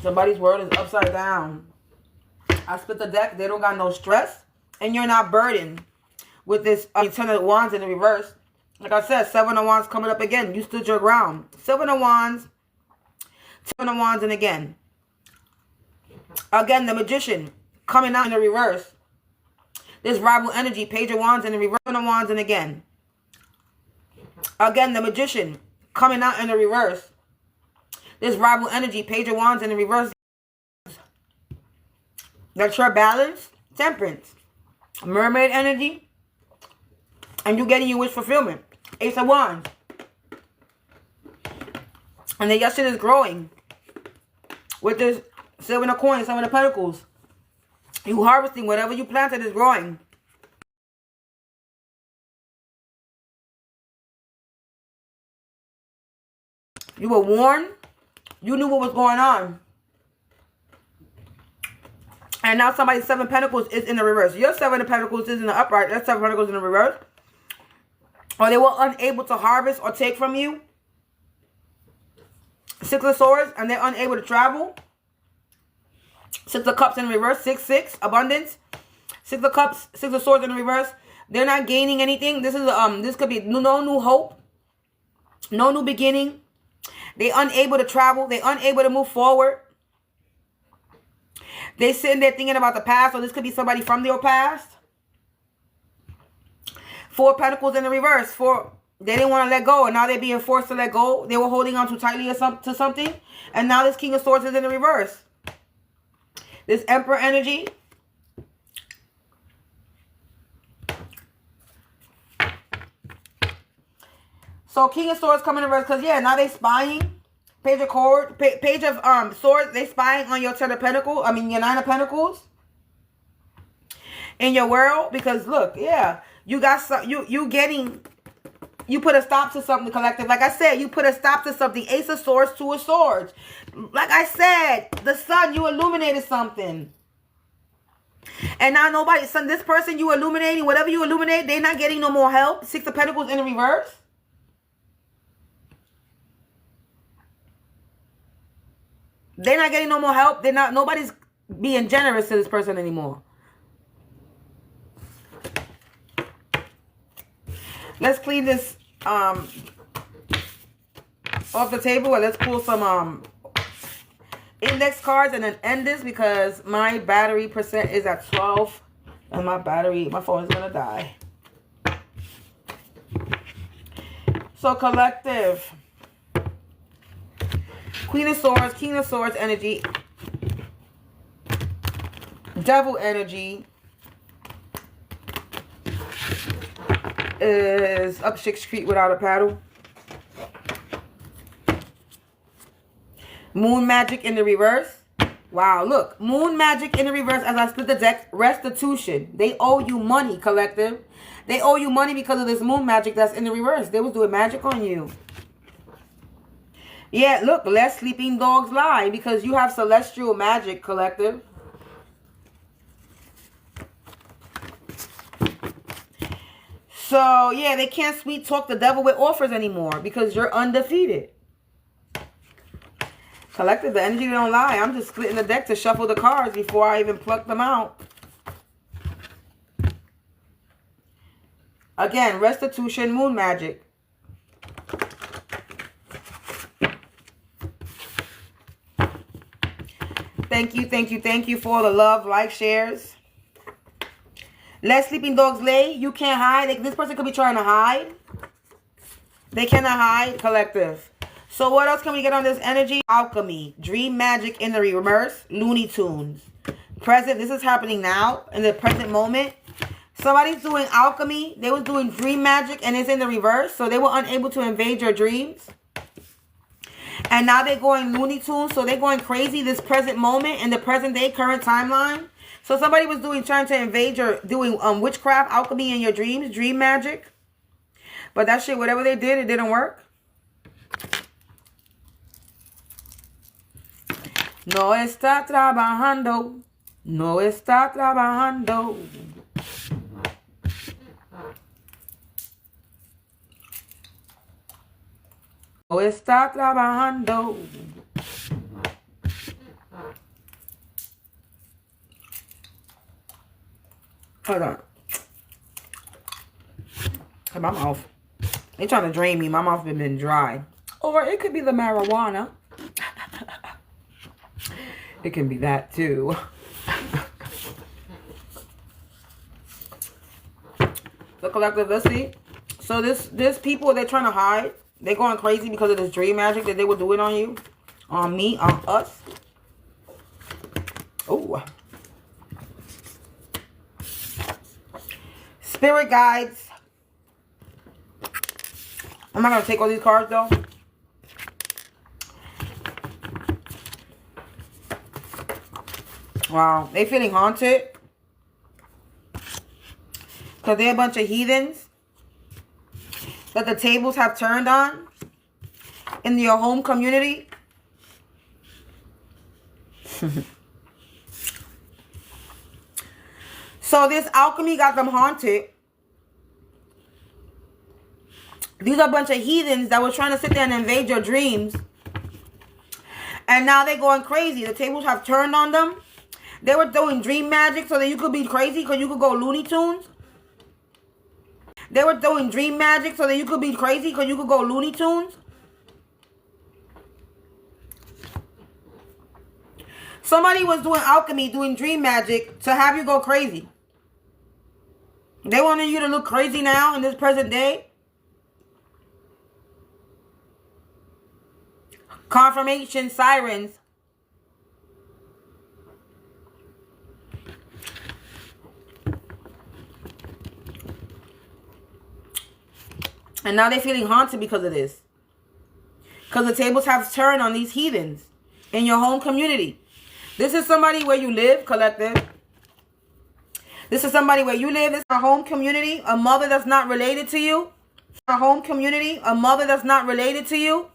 somebody's world is upside down. I split the deck. They don't got no stress. And you're not burdened with this 10 of wands in the reverse. Like I said, 7 of wands coming up again. You stood your ground. 7 of wands. 7 of wands and again. Again, the magician coming out in the reverse. This rival energy. Page of wands in the reverse. 7 of wands and again. Again, the magician coming out in the reverse. This rival energy. Page of wands in the reverse. That's your balance, temperance, mermaid energy, and you getting your wish fulfillment. Ace of wands. And then your shit is growing. With this 7 of coins, 7 of pentacles. You harvesting whatever you planted is growing. You were warned. You knew what was going on. And now somebody's 7 of pentacles is in the reverse. Your 7 of pentacles is in the upright. Your 7 of pentacles in the reverse. Or they were unable to harvest or take from you. 6 of swords and they're unable to travel. 6 of cups in reverse. 6-6. Abundance. 6 of cups. 6 of swords in the reverse. They're not gaining anything. This is this could be no new hope. No new beginning. They're unable to travel. They're unable to move forward. They sitting there thinking about the past, or this could be somebody from their past. 4 pentacles in the reverse. They didn't want to let go, and now they're being forced to let go. They were holding on too tightly to something, and now this King of Swords is in the reverse. This Emperor energy. So King of Swords coming in reverse because, yeah, now they spying. Page of swords, they spying on your 10 of pentacles. I mean, your 9 of pentacles. In your world. Because, look, yeah. You got some, you put a stop to something collective. Like I said, you put a stop to something. Ace of swords, 2 of swords. Like I said, the sun, you illuminated something. And now this person you illuminating, whatever you illuminate, they're not getting no more help. 6 of pentacles in the reverse. They're not getting no more help. Nobody's being generous to this person anymore. Let's clean this off the table and let's pull some index cards and then end this because my battery percent is at 12 and my phone is gonna die. So collective. Queen of Swords, King of Swords energy, Devil energy is up 6 feet without a paddle. Moon magic in the reverse. Wow, look, moon magic in the reverse as I split the deck. Restitution. They owe you money, collective. They owe you money because of this moon magic that's in the reverse. They was doing magic on you. Yeah, look, let sleeping dogs lie because you have celestial magic, collective. So, yeah, they can't sweet talk the devil with offers anymore because you're undefeated. Collective, the energy don't lie. I'm just splitting the deck to shuffle the cards before I even pluck them out. Again, restitution, moon magic. Thank you, thank you, thank you for all the love, like, shares. Let sleeping dogs lay. You can't hide. This person could be trying to hide. They cannot hide, collective. So what else can we get on this energy? Alchemy, dream magic in the reverse, Looney Tunes. Present, this is happening now, in the present moment. Somebody's doing alchemy. They was doing dream magic and it's in the reverse. So they were unable to invade your dreams. And now they're going Looney Tunes. So they're going crazy this present moment in the present day, current timeline. So somebody was trying to invade your, doing witchcraft, alchemy in your dreams, dream magic. But that shit, whatever they did, it didn't work. No está trabajando. No está trabajando. No está trabajando. Hold on. My mouth. They trying to drain me. My mouth has been dry. Or it could be the marijuana. It can be that too. The collective, let's see. So this people, they're trying to hide. They're going crazy because of this dream magic that they were doing on you. On me, on us. Oh. Spirit guides. I'm not going to take all these cards though. Wow. They feeling haunted. Because they're a bunch of heathens that the tables have turned on in your home community. So this alchemy got them haunted. These are a bunch of heathens that were trying to sit there and invade your dreams. And now they're going crazy. The tables have turned on them. They were doing dream magic so that you could be crazy because you could go Looney Tunes. They were doing dream magic so that you could be crazy because you could go Looney Tunes. Somebody was doing alchemy, doing dream magic to have you go crazy. They wanted you to look crazy now in this present day. Confirmation sirens. And now they're feeling haunted because of this. Because the tables have turned on these heathens in your home community. This is somebody where you live, collective. This is somebody where you live. This is a home community. A mother that's not related to you. A home community. A mother that's not related to you.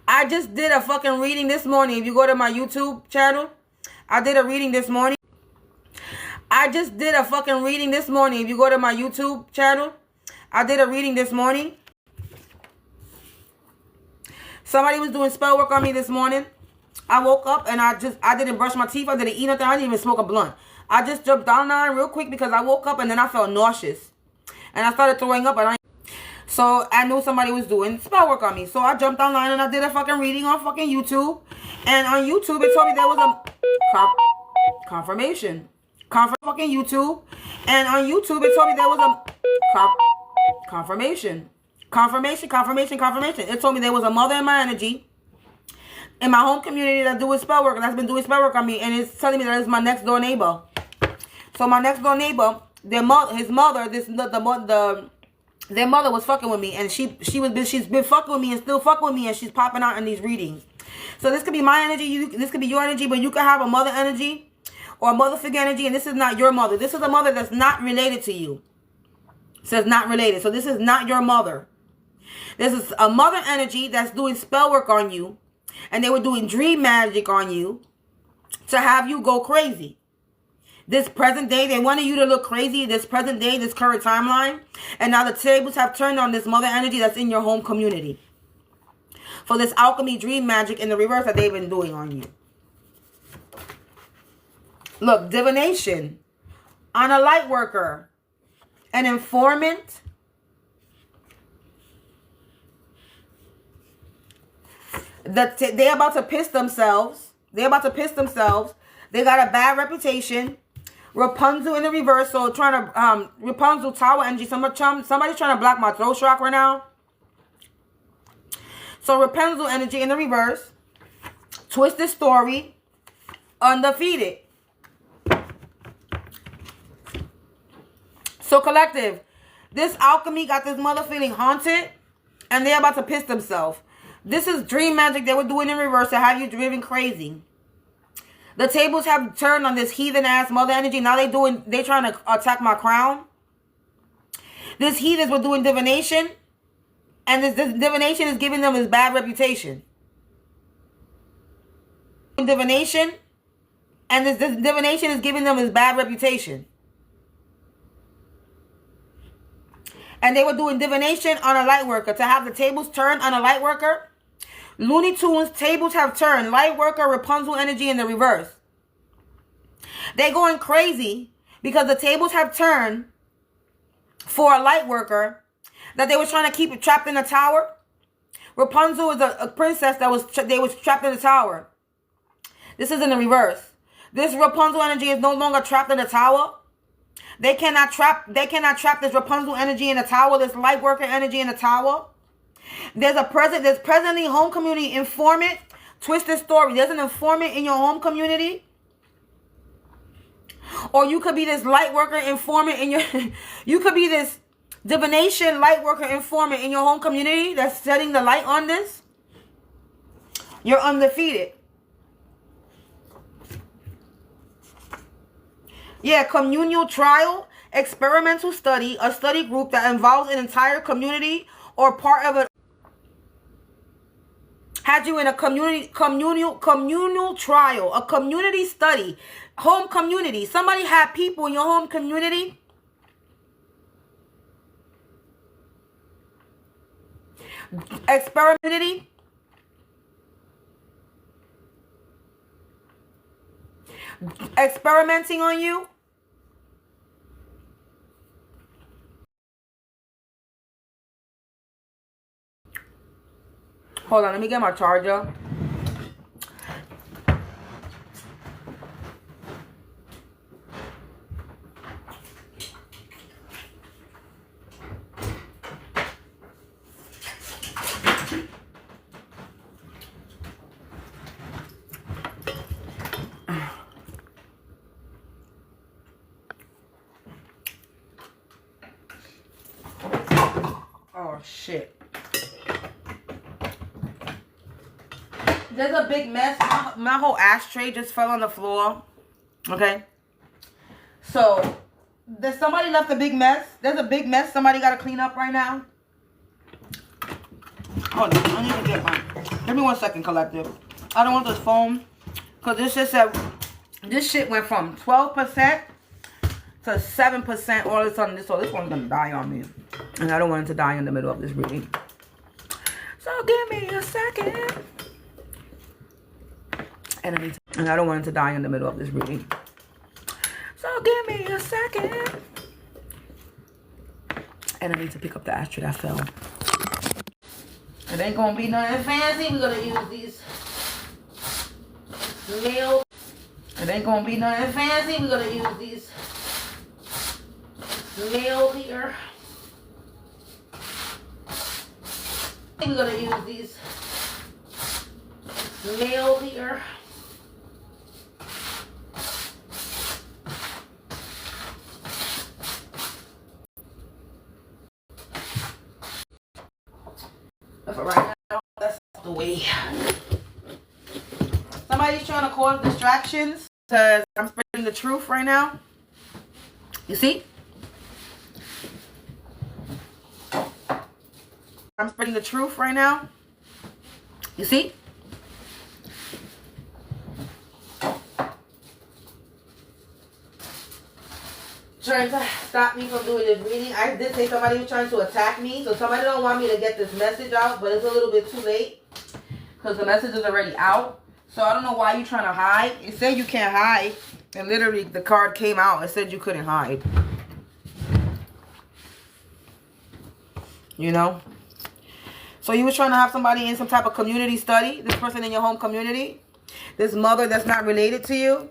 I just did a fucking reading this morning. If you go to my YouTube channel, I did a reading this morning. I just did a fucking reading this morning. If you go to my YouTube channel, I did a reading this morning. Somebody was doing spell work on me this morning. I woke up and I didn't brush my teeth. I didn't eat nothing. I didn't even smoke a blunt. I just jumped online real quick because I woke up and then I felt nauseous. And I started throwing up. So I knew somebody was doing spell work on me. So I jumped online and I did a fucking reading on fucking YouTube. And on YouTube, it told me there was a confirmation. Fucking YouTube. And on YouTube, it told me there was a confirmation. Confirmation. It told me there was a mother in my energy in my home community that's doing spell work, and that's been doing spell work on me, and it's telling me that it's my next door neighbor. So my next door neighbor, their mother was fucking with me, and she's been fucking with me and still fucking with me, and she's popping out in these readings. So this could be my energy, this could be your energy, but you could have a mother energy or a mother figure energy, and this is not your mother. This is a mother that's not related to you. It says not related. So this is not your mother. This is a mother energy that's doing spell work on you. And they were doing dream magic on you to have you go crazy. This present day, they wanted you to look crazy this present day, this current timeline. And now the tables have turned on this mother energy that's in your home community. for this alchemy dream magic in the reverse that they've been doing on you. Look, divination on a light worker, an informant, they're about to piss themselves. They're about to piss themselves. They got a bad reputation. Rapunzel in the reverse. So trying to Rapunzel tower energy. Somebody's trying to block my throat chakra now. So Rapunzel energy in the reverse. Twisted story. Undefeated. So collective, this alchemy got this mother feeling haunted, and they're about to piss themselves. This is dream magic they were doing in reverse to have you driven crazy. The tables have turned on this heathen ass mother energy. Now they trying to attack my crown. This heathens were doing divination, and this divination is giving them this bad reputation. Divination, and this divination is giving them this bad reputation. And they were doing divination on a light worker to have the tables turned on a light worker. Looney Tunes, tables have turned. Light worker, Rapunzel energy in the reverse. They're going crazy because the tables have turned for a light worker that they were trying to keep it trapped in a tower. Rapunzel is a princess that was trapped in the tower. This is in the reverse. This Rapunzel energy is no longer trapped in the tower. They cannot trap this Rapunzel energy in a tower, this light worker energy in a tower. There's presently home community informant, twisted story. There's an informant in your home community. Or you could be this light worker informant in your you could be this divination light worker informant in your home community that's setting the light on this. You're undefeated. Yeah, communal trial, experimental study, a study group that involves an entire community or part of it. Had you in a communal trial, a community study, home community. Somebody had people in your home community. Experimenting on you. Hold on, let me get my charger. Oh, shit. There's a big mess. My whole ashtray just fell on the floor. Okay. So, somebody left a big mess. There's a big mess somebody got to clean up right now. Hold on. I need to get mine. Give me 1 second, collective. I don't want this foam. Because this shit went from 12% to 7% all of a sudden. So this one's going to die on me. And I don't want it to die in the middle of this reading. So give me a second. And I don't want it to die in the middle of this reading. So give me a second. And I need to pick up the ashtray that fell. It ain't gonna be nothing fancy. We're gonna use these nails. It ain't gonna be nothing fancy. We're gonna use these nails here. We're gonna use these nails here. But for right now, that's the way. Somebody's trying to cause distractions because I'm spreading the truth right now. You see? I'm spreading the truth right now. You see? Trying to stop me from doing this reading. I did say somebody was trying to attack me, so somebody don't want me to get this message out, but it's a little bit too late. because the message is already out. So I don't know why you're trying to hide. It said you can't hide. And literally the card came out. It said you couldn't hide. You know? So you was trying to have somebody in some type of community study. This person in your home community. This mother that's not related to you.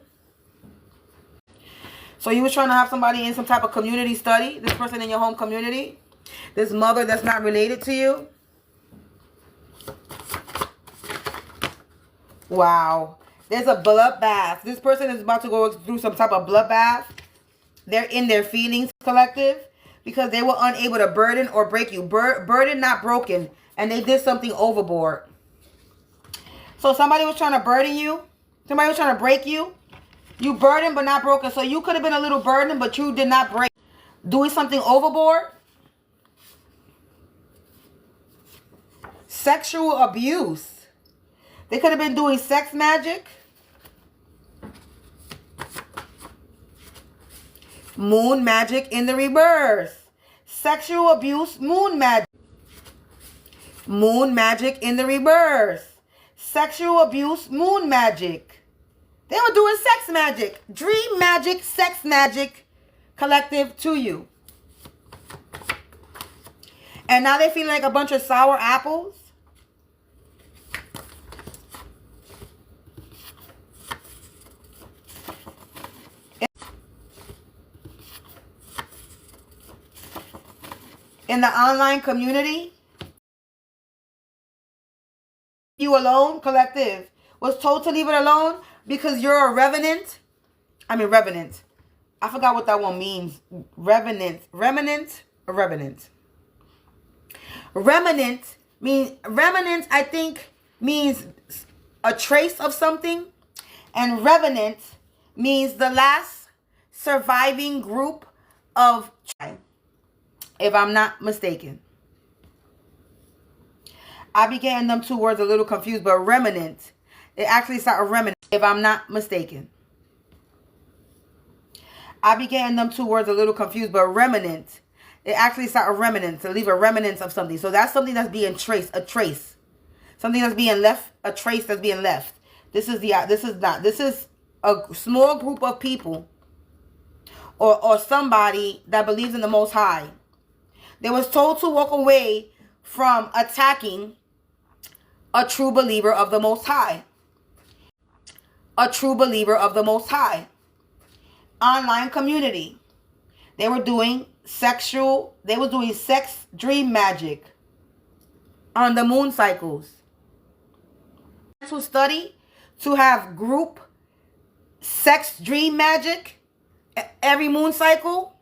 So you was trying to have somebody in some type of community study. This person in your home community. This mother that's not related to you. Wow. There's a bloodbath. This person is about to go through some type of bloodbath. They're in their feelings, collective. Because they were unable to burden or break you. Burden, not broken. And they did something overboard. So somebody was trying to burden you. Somebody was trying to break you. You burdened but not broken. So you could have been a little burdened, but you did not break. Doing something overboard. Sexual abuse. They could have been doing sex magic. Moon magic in the reverse. Sexual abuse, moon magic. Moon magic in the reverse. Sexual abuse, moon magic. They were doing sex magic. Dream magic, sex magic, collective to you. And now they feel like a bunch of sour apples. In the online community. You alone, collective, was told to leave it alone because you're a revenant. I mean, revenant. I forgot what that one means. Revenant. Remnant or revenant? Remnant means, remnant, I think, means a trace of something. And revenant means the last surviving group of, if I'm not mistaken. I be getting them two words a little confused, but remnant, it actually starts a remnant, if I'm not mistaken. I be getting them two words a little confused, but remnant, it actually starts a remnant, to leave a remnant of something. So that's something that's being traced, a trace. Something that's being left, a trace that's being left. This is a small group of people or somebody that believes in the Most High. They was told to walk away from attacking a true believer of the Most High. A true believer of the Most High. Online community. They were doing sex dream magic on the moon cycles. To study, to have group sex dream magic every moon cycle.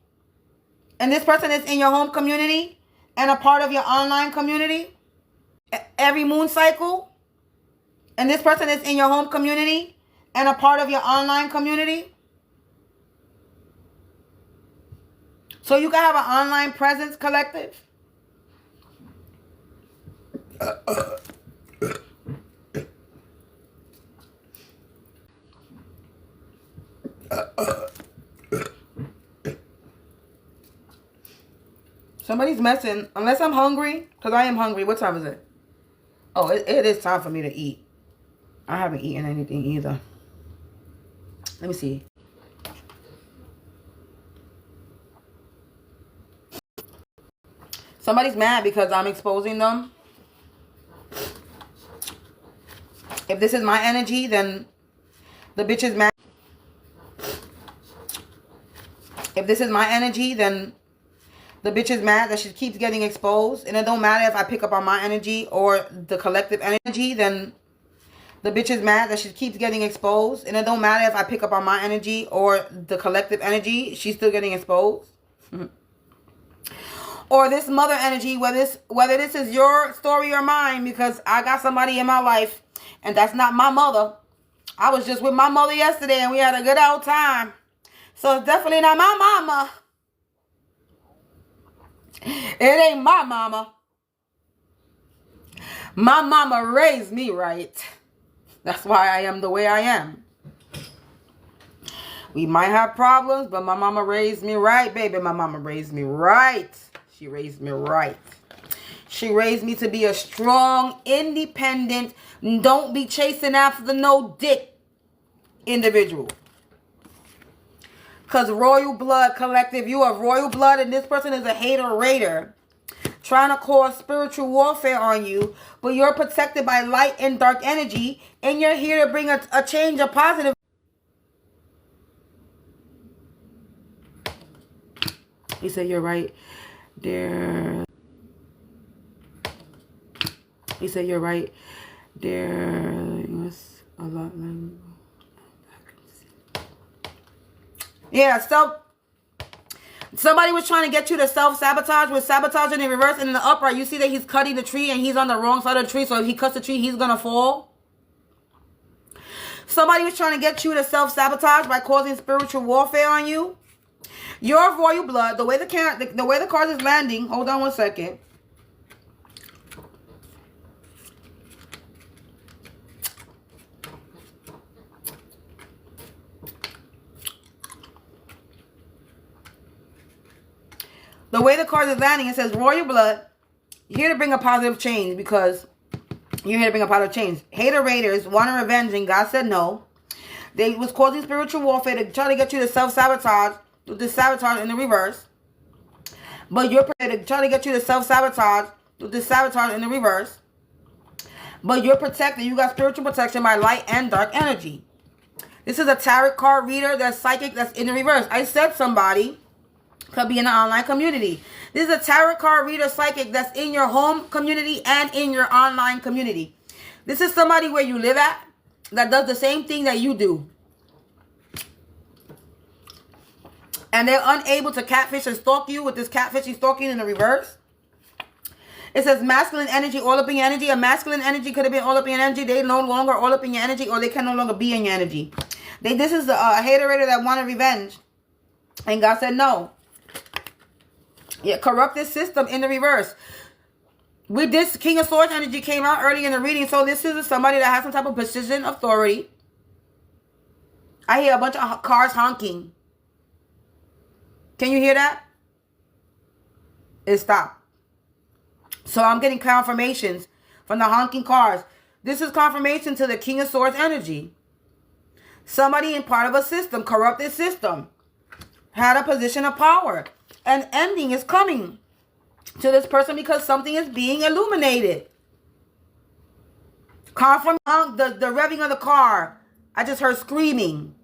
And this person is in your home community and a part of your online community every moon cycle. And this person is in your home community and a part of your online community. So you can have an online presence, collective. Somebody's messing. Unless I'm hungry. Because I am hungry. What time is it? Oh, it is time for me to eat. I haven't eaten anything either. Let me see. Somebody's mad because I'm exposing them. If this is my energy, then the bitch is mad. If this is my energy, then the bitch is mad that she keeps getting exposed. And it don't matter if I pick up on my energy or the collective energy, then the bitch is mad that she keeps getting exposed. And it don't matter if I pick up on my energy or the collective energy, she's still getting exposed. Or this mother energy, whether this is your story or mine, because I got somebody in my life and that's not my mother. I was just with my mother yesterday and we had a good old time. So it's definitely not my mama. It ain't my mama. My mama raised me right. That's why I am the way I am. We might have problems, but my mama raised me right, baby. My mama raised me right. She raised me right. She raised me to be a strong, independent, don't be chasing after no dick individual. Because royal blood collective, you are royal blood and this person is a hater raider. Trying to cause spiritual warfare on you. But you're protected by light and dark energy. And you're here to bring a change, a positive. He said, you're right there. He said, you're right there. A lot like... Yeah, so somebody was trying to get you to self-sabotage with sabotaging in reverse and in the upright. You see that he's cutting the tree and he's on the wrong side of the tree. So if he cuts the tree, he's going to fall. Somebody was trying to get you to self-sabotage by causing spiritual warfare on you. Your royal blood, the way the card is landing, hold on one second. The way the card is landing, it says royal blood. You're here to bring a positive change because you're here to bring a positive change. Hater raiders want to revenge and God said no. They was causing spiritual warfare to try to get you to self-sabotage. With the sabotage in the reverse. But you're trying to get you to self-sabotage. With the sabotage in the reverse. But you're protected. You got spiritual protection by light and dark energy. This is a tarot card reader that's psychic that's in the reverse. I said somebody could be in the online community. This is a tarot card reader psychic that's in your home community and in your online community. This is somebody where you live at that does the same thing that you do. And they're unable to catfish and stalk you with this catfishing stalking in the reverse. It says masculine energy, all up in your energy. A masculine energy could have been all up in your energy. They no longer all up in your energy or they can no longer be in your energy. This is a hater that wanted revenge. And God said no. Yeah, corrupted system in the reverse. With this, King of Swords energy came out early in the reading. So this is somebody that has some type of precision, authority. I hear a bunch of cars honking. Can you hear that? It stopped. So I'm getting confirmations from the honking cars. This is confirmation to the King of Swords energy. Somebody in part of a system, corrupted system, had a position of power. An ending is coming to this person because something is being illuminated. Confirm the revving of the car. I just heard screaming.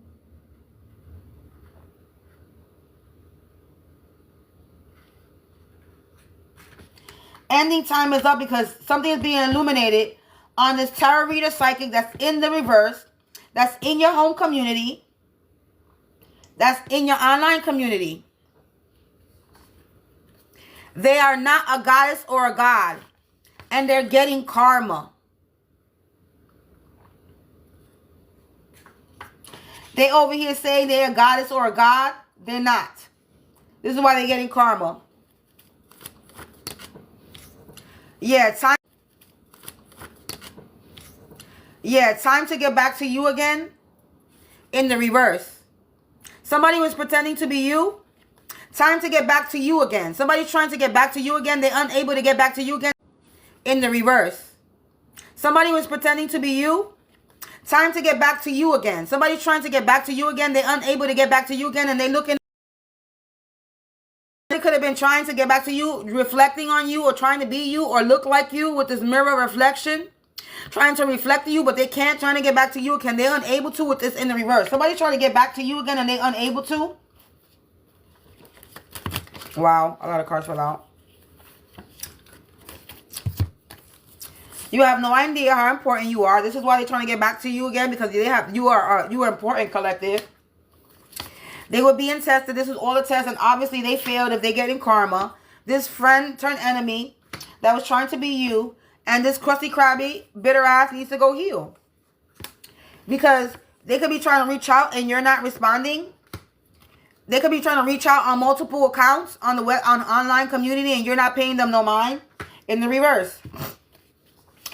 Ending time is up because something is being illuminated on this tarot reader psychic that's in the reverse, that's in your home community, that's in your online community. They are not a goddess or a god, and they're getting karma. They over here saying they're a goddess or a god. They're not. This is why they're getting karma. Yeah, time to get back to you again in the reverse. Somebody was pretending to be you. Time to get back to you again. Somebody's trying to get back to you again. They're unable to get back to you again in the reverse. Somebody was pretending to be you. Time to get back to you again. Somebody's trying to get back to you again. They're unable to get back to you again and they're looking. They could have been trying to get back to you, reflecting on you or trying to be you or look like you with this mirror reflection. Trying to reflect you, but they can't. Trying to get back to you again. They're unable to with this in the reverse. Somebody's trying to get back to you again and they're unable to. Wow, a lot of cards fell out. You have no idea how important you are. This is why they're trying to get back to you again because you are important, collective. They were being tested. This is all the tests, and obviously they failed if they get in karma. This friend turned enemy that was trying to be you, and this crusty, crabby, bitter ass needs to go heal. Because they could be trying to reach out and you're not responding. They could be trying to reach out on multiple accounts on the web, on online community, and you're not paying them no mind. In the reverse.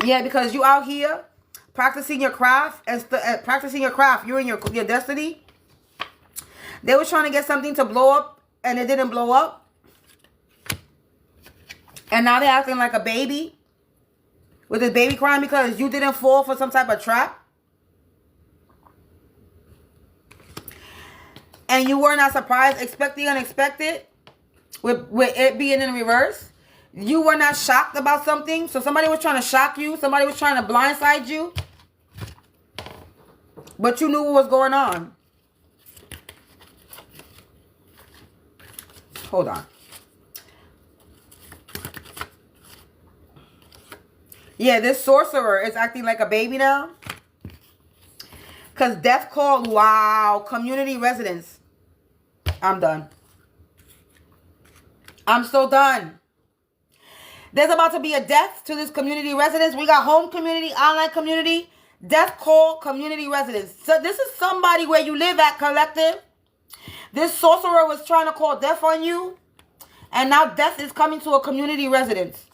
Yeah, because you out here practicing your craft and practicing your craft. You're in your destiny. They were trying to get something to blow up and it didn't blow up. And now they're acting like a baby. With this baby crying because you didn't fall for some type of trap. And you were not surprised, expect the unexpected. With it being in reverse. You were not shocked about something. So somebody was trying to shock you. Somebody was trying to blindside you. But you knew what was going on. Hold on. Yeah, this sorcerer is acting like a baby now. Because death called, wow, community residence. I'm done. I'm so done. There's about to be a death to this community residence. We got home community, online community, death call, community residence. So this is somebody where you live at, collective. This sorcerer was trying to call death on you. And now death is coming to a community residence.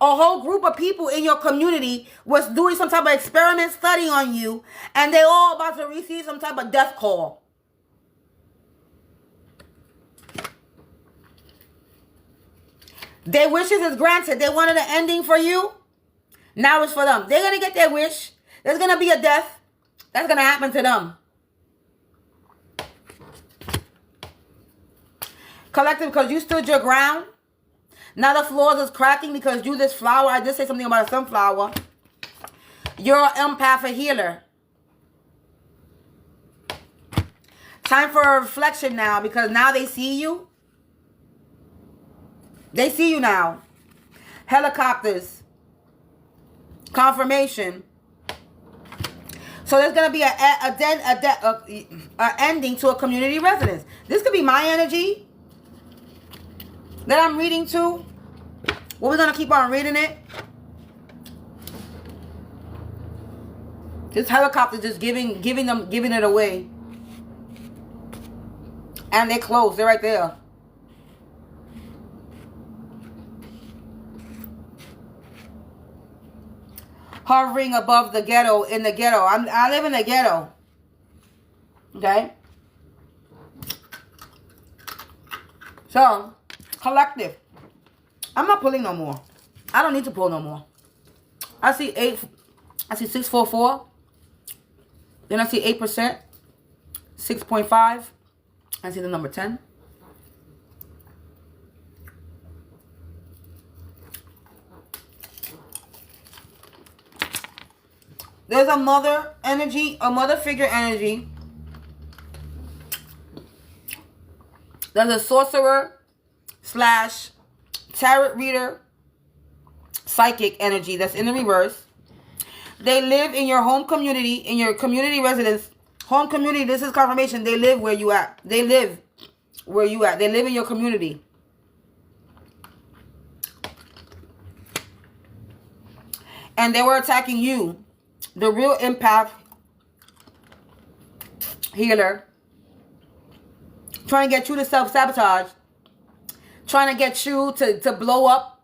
A whole group of people in your community was doing some type of experiment study on you. And they all about to receive some type of death call. Their wishes is granted. They wanted an ending for you. Now it's for them. They're going to get their wish. There's going to be a death. That's going to happen to them. Collective, because you stood your ground. Now the floors is cracking because you this flower. I did say something about a sunflower. You're an empath, a healer. Time for a reflection now because now they see you. They see you now. Helicopters. Confirmation. So there's going to be a ending to a community residence. This could be my energy that I'm reading to. Well, we're going to keep on reading it. This helicopter just giving it away. And they close. They're right there. Hovering above the ghetto, in the ghetto. I live in the ghetto. Okay? So, collective. I'm not pulling no more. I don't need to pull no more. I see 644. Then I see 8%. 6.5. I see the number 10. There's a mother energy, a mother figure energy. There's a sorcerer / tarot reader, psychic energy that's in the reverse. They live in your home community, in your community residence. Home community, this is confirmation. They live where you at. They live where you at. They live in your community. And they were attacking you. The real empath healer. Trying to get you to self-sabotage. Trying to get you to blow up.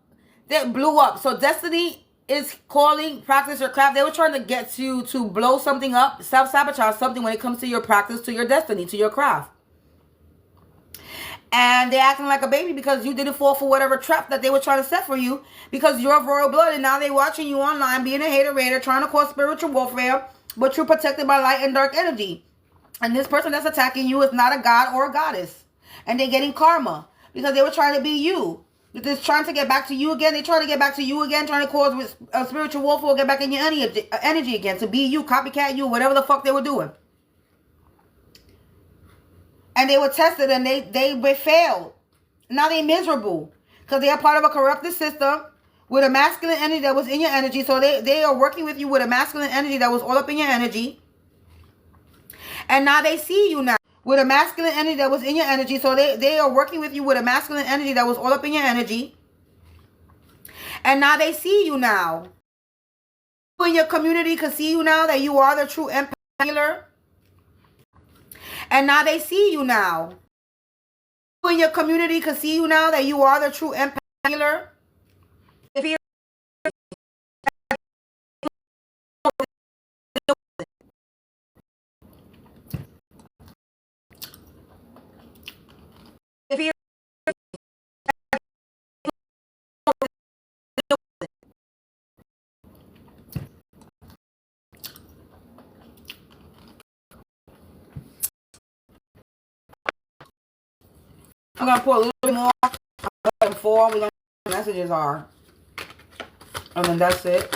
They blew up. So destiny is calling, practice your craft. They were trying to get you to blow something up, self-sabotage something when it comes to your practice, to your destiny, to your craft. And they're acting like a baby because you didn't fall for whatever trap that they were trying to set for you because you're of royal blood. And now they're watching you online, being a hater, trying to cause spiritual warfare, but you're protected by light and dark energy. And this person that's attacking you is not a god or a goddess. And they're getting karma because they were trying to be you. They're trying to get back to you again. They're trying to get back to you again, trying to cause spiritual warfare, get back in your energy again, to be you, copycat you, whatever the fuck they were doing. And they were tested and they failed. Now they're miserable. Because they are part of a corrupted system with a masculine energy that was in your energy. So they are working with you with a masculine energy that was all up in your energy. And now they see you now. With a masculine energy that was in your energy. So they are working with you with a masculine energy that was all up in your energy. And now they see you now. People in your community can see you now that you are the true empath healer. And now they see you now. People in your community can see you now that you are the true empath healer. If you I'm going to pour a little bit more. I'm going to pour. We're going to see what the messages are. And then that's it.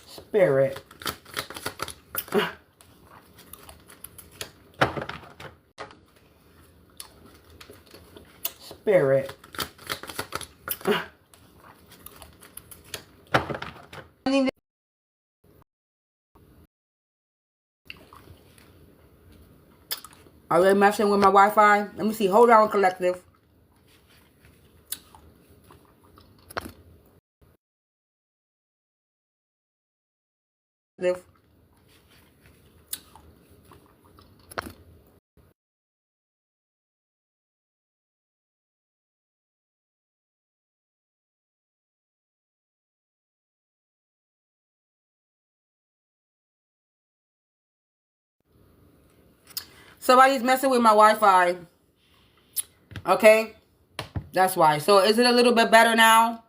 Spirit. Spirit. Are they messing with my Wi-Fi? Let me see. Hold on, collective. Somebody's messing with my Wi-Fi. Okay? That's why. So is it a little bit better now?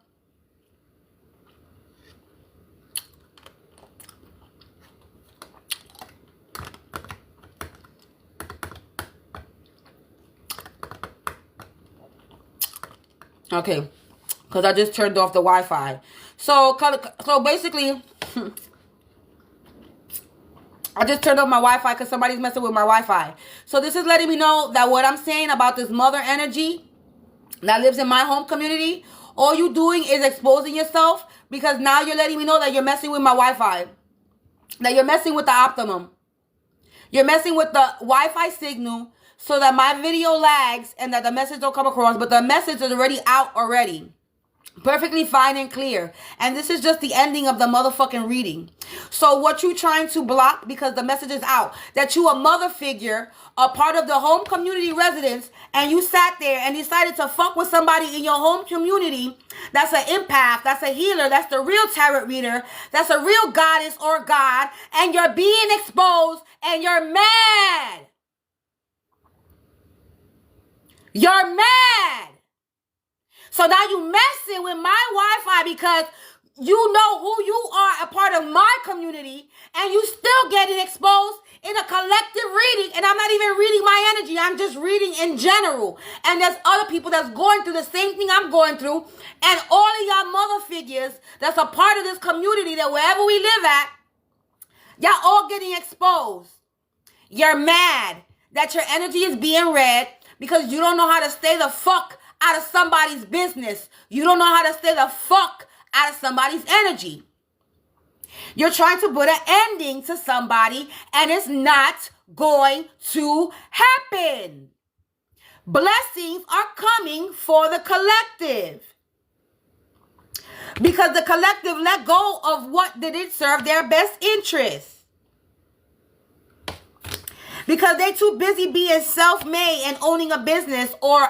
Okay. Because I just turned off the Wi-Fi. So basically, I just turned off my Wi-Fi because somebody's messing with my Wi-Fi. So this is letting me know that what I'm saying about this mother energy that lives in my home community, all you doing is exposing yourself, because now you're letting me know that you're messing with my Wi-Fi. That you're messing with the optimum. You're messing with the Wi-Fi signal so that my video lags and that the message don't come across, but the message is already out already. Perfectly fine and clear. And this is just the ending of the motherfucking reading. So what you trying to block, because the message is out, that you a mother figure, a part of the home community residence, and you sat there and decided to fuck with somebody in your home community that's an empath, that's a healer, that's the real tarot reader, that's a real goddess or god, and you're being exposed and you're mad. You're mad. So now you messing with my Wi-Fi because you know who you are, a part of my community, and you still getting exposed in a collective reading. And I'm not even reading my energy. I'm just reading in general. And there's other people that's going through the same thing I'm going through. And all of y'all mother figures that's a part of this community, that wherever we live at, y'all all getting exposed. You're mad that your energy is being read because you don't know how to stay the fuck out of somebody's business. You don't know how to stay the fuck out of somebody's energy. You're trying to put an ending to somebody, and it's not going to happen. Blessings are coming for the collective, because the collective let go of what didn't serve their best interest. Because they're too busy being self-made and owning a business or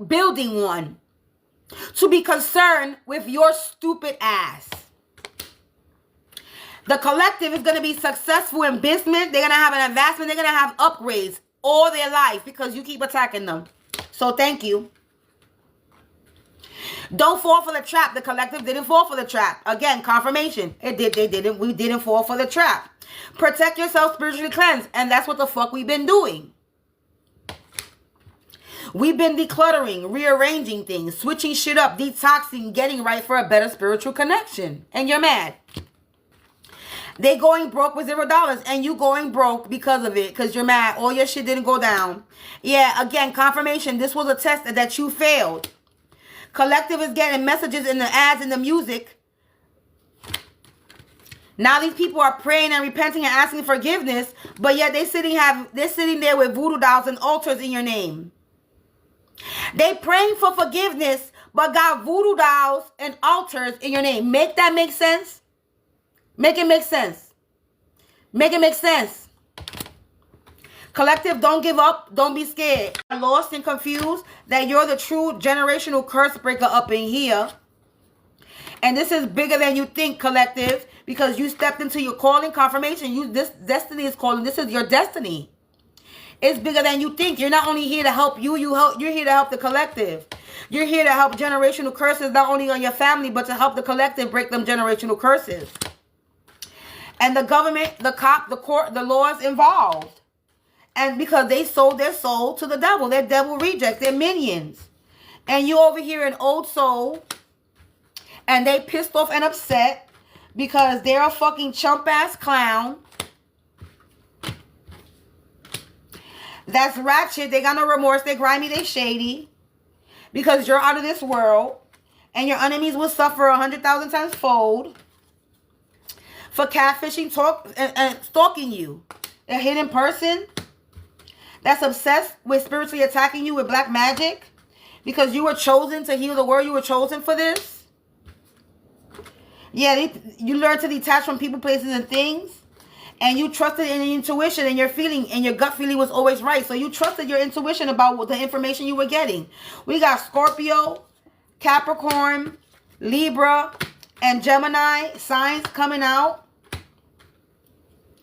building one to be concerned with your stupid ass. The collective is going to be successful in business. They're going to have an advancement. They're going to have upgrades all their life because you keep attacking them. So thank you. Don't fall for the trap. The collective didn't fall for the trap. Again, confirmation. It did. They didn't. We didn't fall for the trap. Protect yourself, spiritually cleanse. And that's what the fuck we've been doing. We've been decluttering, rearranging things, switching shit up, detoxing, getting right for a better spiritual connection. And you're mad. They going broke with $0 and you going broke because of it, because you're mad. All your shit didn't go down. Yeah, again, confirmation. This was a test that you failed. Collective is getting messages in the ads and the music. Now these people are praying and repenting and asking forgiveness, but yet they're sitting there with voodoo dolls and altars in your name. They praying for forgiveness, but got voodoo dolls and altars in your name. Make that make sense? Make it make sense. Make it make sense. Collective, don't give up. Don't be scared. Lost and confused that you're the true generational curse breaker up in here. And this is bigger than you think, collective, because you stepped into your calling. Confirmation. This destiny is calling. This is your destiny. It's bigger than you think. You're not only here to help you, you're here to help the collective. You're here to help generational curses, not only on your family, but to help the collective break them generational curses. And the government, the cop, the court, the laws involved. And because they sold their soul to the devil. They're devil rejects. They're minions. And you over here an old soul. And they pissed off and upset because they're a fucking chump-ass clown. That's ratchet. They got no remorse. They grimy. They shady. Because you're out of this world. And your enemies will suffer 100,000 times fold. For catfishing, and stalking you. A hidden person that's obsessed with spiritually attacking you with black magic. Because you were chosen to heal the world. You were chosen for this. Yeah, you learn to detach from people, places, and things. And you trusted in your intuition and your feeling, and your gut feeling was always right. So you trusted your intuition about what the information you were getting. We got Scorpio, Capricorn, Libra, and Gemini signs coming out.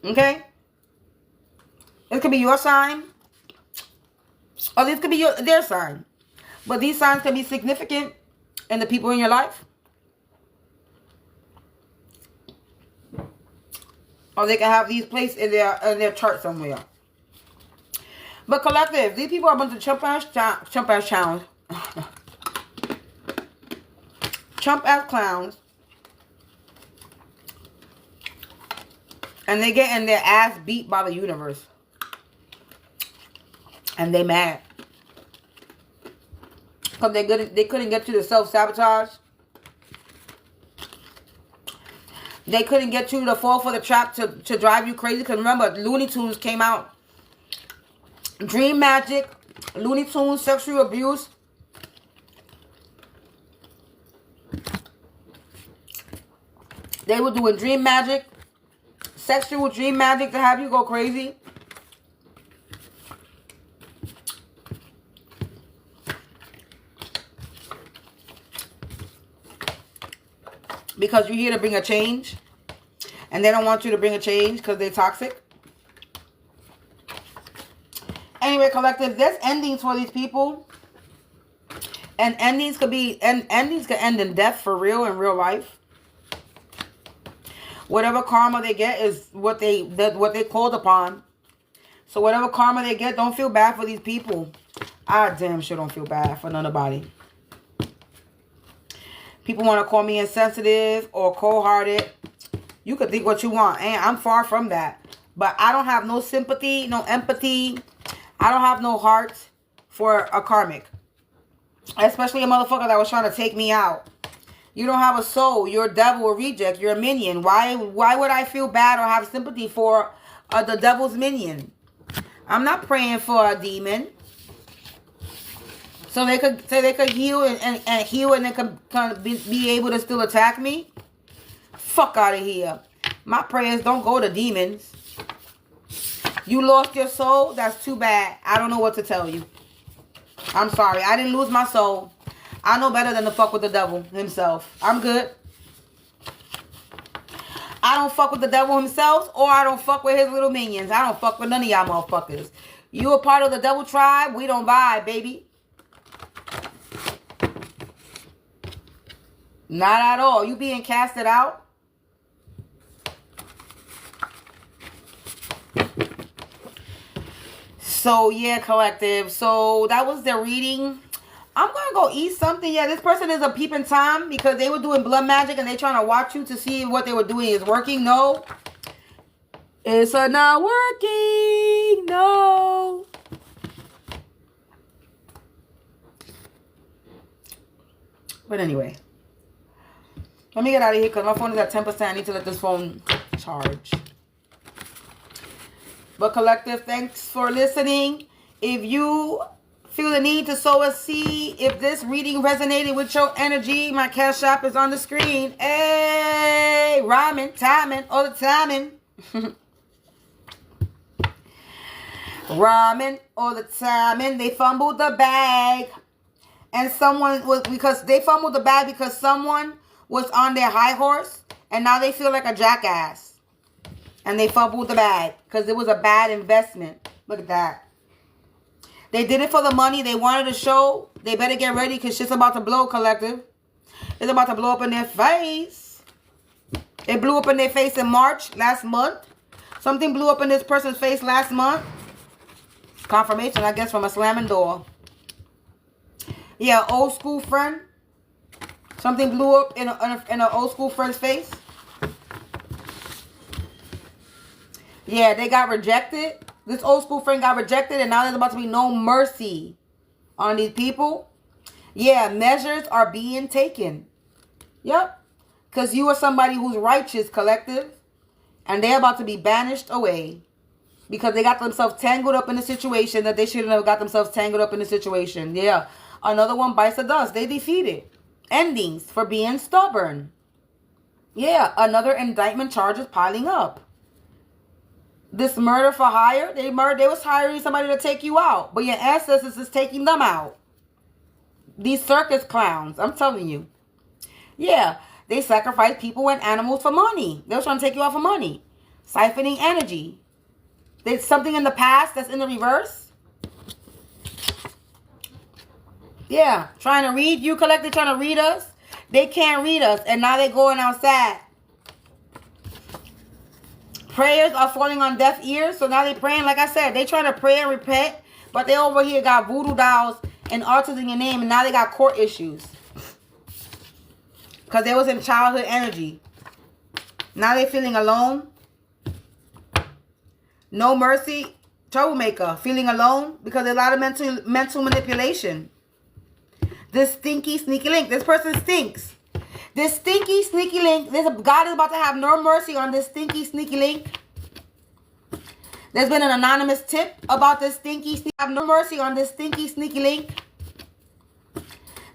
Okay? This could be your sign. Or this could be their sign. But these signs can be significant in the people in your life. Or they can have these placed in their chart somewhere. But collective, these people are a bunch of chump-ass challenge. Chump-ass clowns. And they getting their ass beat by the universe. And they mad. Because they couldn't get you to self-sabotage. They couldn't get you to fall for the trap to drive you crazy. Because remember, Looney Tunes came out. Dream magic, Looney Tunes, sexual abuse. They were doing dream magic. Sexual dream magic to have you go crazy. Because you're here to bring a change. And they don't want you to bring a change because they're toxic. Anyway, collective, there's endings for these people. And endings could end in death for real in real life. Whatever karma they get is what they called upon. So whatever karma they get, don't feel bad for these people. I damn sure don't feel bad for nobody. People want to call me insensitive or cold-hearted. You could think what you want. And I'm far from that. But I don't have no sympathy, no empathy. I don't have no heart for a karmic. Especially a motherfucker that was trying to take me out. You don't have a soul. You're a devil or reject. You're a minion. Why would I feel bad or have sympathy for the devil's minion? I'm not praying for a demon. So they could heal and heal and they could kind of be able to still attack me. Fuck out of here. My prayers don't go to demons. You lost your soul? That's too bad. I don't know what to tell you. I'm sorry. I didn't lose my soul. I know better than to fuck with the devil himself. I'm good. I don't fuck with the devil himself or I don't fuck with his little minions. I don't fuck with none of y'all motherfuckers. You a part of the devil tribe? We don't vibe, baby. Not at all. You being casted out? So, yeah, collective. So, that was the reading. I'm going to go eat something. Yeah, this person is a peeping Tom because they were doing blood magic and they trying to watch you to see what they were doing is working. No. It's not working. No. But anyway. Let me get out of here because my phone is at 10%. I need to let this phone charge. But collective, thanks for listening. If you feel the need to sow a seed, if this reading resonated with your energy, my cash app is on the screen. Hey, rhyming, timing, all the timing. Rhyming all the timing. They fumbled the bag. And someone was, because they fumbled the bag because someone was on their high horse. And now they feel like a jackass. And they fumbled the bag because it was a bad investment. Look at that. They did it for the money. They wanted a show. They better get ready because shit's about to blow, collective. It's about to blow up in their face. It blew up in their face in March, last month. Something blew up in this person's face last month. Confirmation, I guess, from a slamming door. Yeah, old school friend. Something blew up in an old school friend's face. Yeah, they got rejected. This old school friend got rejected, and now there's about to be no mercy on these people. Yeah, measures are being taken. Yep. Because you are somebody who's righteous, collective. And they're about to be banished away. Because they got themselves tangled up in a situation that they shouldn't have got themselves tangled up in a situation. Yeah. Another one bites the dust. They defeated. Endings for being stubborn. Yeah. Another indictment charge is piling up. This murder for hire. They was hiring somebody to take you out. But your ancestors is taking them out. These circus clowns. I'm telling you. Yeah. They sacrifice people and animals for money. They were trying to take you out for money. Siphoning energy. There's something in the past that's in the reverse. Yeah. Trying to read you, collective, trying to read us. They can't read us. And now they're going outside. Prayers are falling on deaf ears. So now they're praying. Like I said, they trying to pray and repent. But they over here got voodoo dolls and altars in your name. And now they got court issues. Because they was in childhood energy. Now they're feeling alone. No mercy. Troublemaker. Feeling alone. Because there's a lot of mental manipulation. This stinky, sneaky link. This person stinks. This stinky, sneaky link. God is about to have no mercy on this stinky, sneaky link. There's been an anonymous tip about this stinky, sneaky. Have no mercy on this stinky, sneaky link.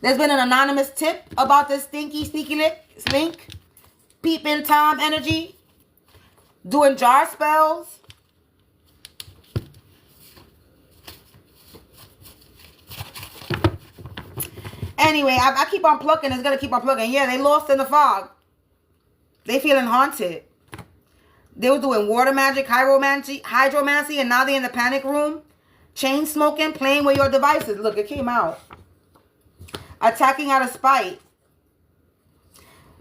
There's been an anonymous tip about this stinky, sneaky link. Peeping Tom energy. Doing jar spells. Anyway, I keep on plucking. It's going to keep on plucking. Yeah, they lost in the fog. They feeling haunted. They were doing water magic, hydromancy, and now they're in the panic room. Chain smoking, playing with your devices. Look, it came out. Attacking out of spite.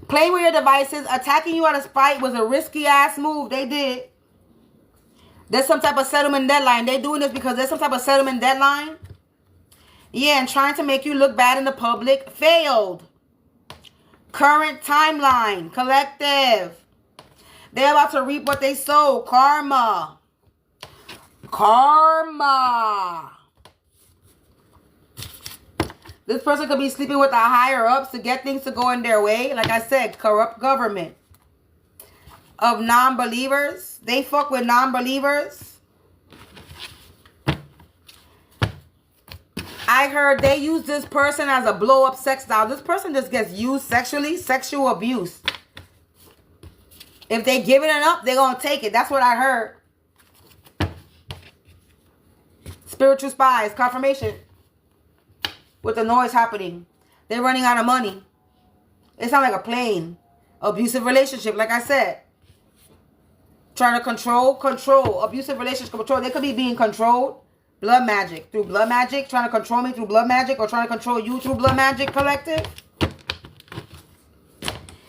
Playing with your devices, attacking you out of spite was a risky ass move. They did. There's some type of settlement deadline. They're doing this because there's some type of settlement deadline. Yeah, and trying to make you look bad in the public. Failed. Current timeline. Collective. They're about to reap what they sow. Karma. Karma. This person could be sleeping with the higher ups to get things to go in their way. Like I said, corrupt government. Of non-believers. They fuck with non-believers. I heard they use this person as a blow-up sex doll. This person just gets used sexually. Sexual abuse. If they give it up, they're going to take it. That's what I heard. Spiritual spies. Confirmation. With the noise happening. They're running out of money. It sounds like a plane. Abusive relationship, like I said. Trying to control. Abusive relationship, control. They could be being controlled. Blood magic. Through blood magic. Trying to control me through blood magic. Or trying to control you through blood magic, collective.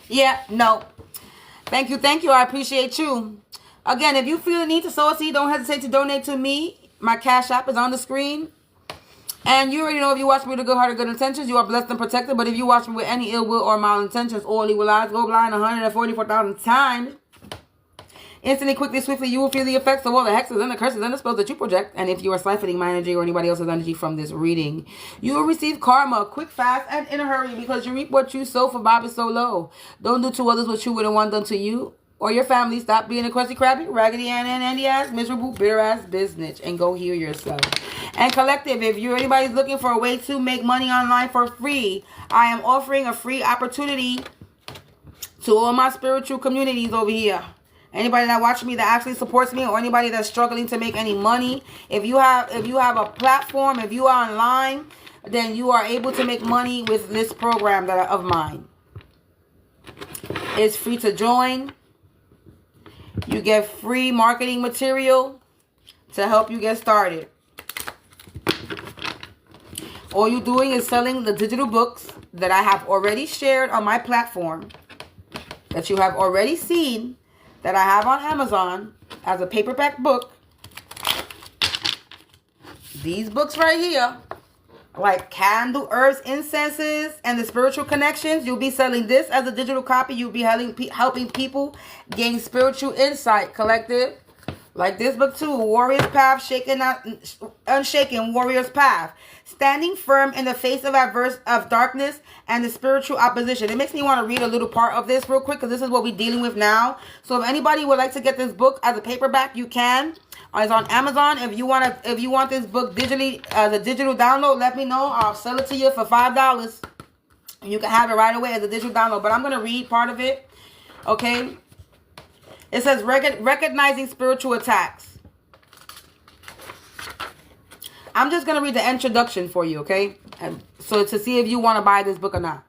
Yeah, no. Thank you. I appreciate you. Again, if you feel the need to sow a seed, don't hesitate to donate to me. My Cash App is on the screen. And you already know if you watch me with a good heart or good intentions, you are blessed and protected. But if you watch me with any ill will or malintentions or evil eyes, go blind 144,000 times. Instantly, quickly, swiftly, you will feel the effects of all the hexes and the curses and the spells that you project. And if you are siphoning my energy or anybody else's energy from this reading, you will receive karma quick, fast, and in a hurry because you reap what you sow, for Bob is so low. Don't do to others what you wouldn't want done to you or your family. Stop being a crusty, crabby, raggedy, and Andy ass, miserable, bitter ass business and go heal yourself. And collective, if you're anybody's looking for a way to make money online for free, I am offering a free opportunity to all my spiritual communities over here. Anybody that watches me that actually supports me, or anybody that's struggling to make any money, if you have a platform, if you are online, then you are able to make money with this program of mine. It's free to join. You get free marketing material to help you get started. All you're doing is selling the digital books that I have already shared on my platform. that you have already seen that I have on Amazon as a paperback book. These books right here, like Candle, Herbs, Incenses, and the Spiritual Connections. You'll be selling this as a digital copy. You'll be helping people gain spiritual insight, collective. Like this book too, Warrior's Path, Unshaken Warrior's Path. Standing firm in the face of darkness and the spiritual opposition. It makes me want to read a little part of this real quick because this is what we're dealing with now. So if anybody would like to get this book as a paperback, you can. It's on Amazon. If you want this book digitally as a digital download, let me know. I'll sell it to you for $5. And you can have it right away as a digital download. But I'm going to read part of it. Okay. It says recognizing spiritual attacks. I'm just going to read the introduction for you, okay? And so to see if you want to buy this book or not.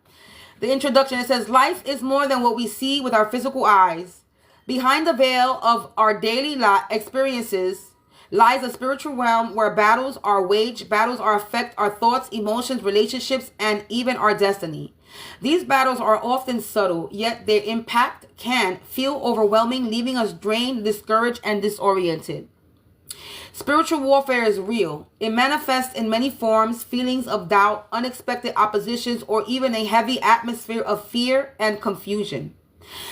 The introduction, it says, life is more than what we see with our physical eyes. Behind the veil of our daily experiences lies a spiritual realm where battles are waged, battles affect our thoughts, emotions, relationships, and even our destiny. These battles are often subtle, yet their impact can feel overwhelming, leaving us drained, discouraged, and disoriented. Spiritual warfare is real. It manifests in many forms, feelings of doubt, unexpected oppositions, or even a heavy atmosphere of fear and confusion.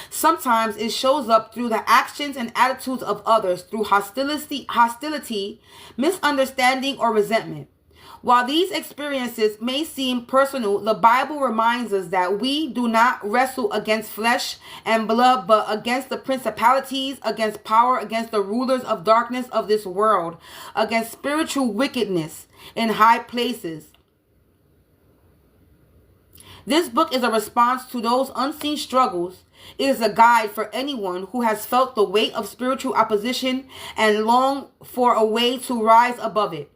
Sometimes it shows up through the actions and attitudes of others, through hostility, misunderstanding, or resentment. While these experiences may seem personal, the Bible reminds us that we do not wrestle against flesh and blood, but against the principalities, against power, against the rulers of darkness of this world, against spiritual wickedness in high places. This book is a response to those unseen struggles. It is a guide for anyone who has felt the weight of spiritual opposition and long for a way to rise above it.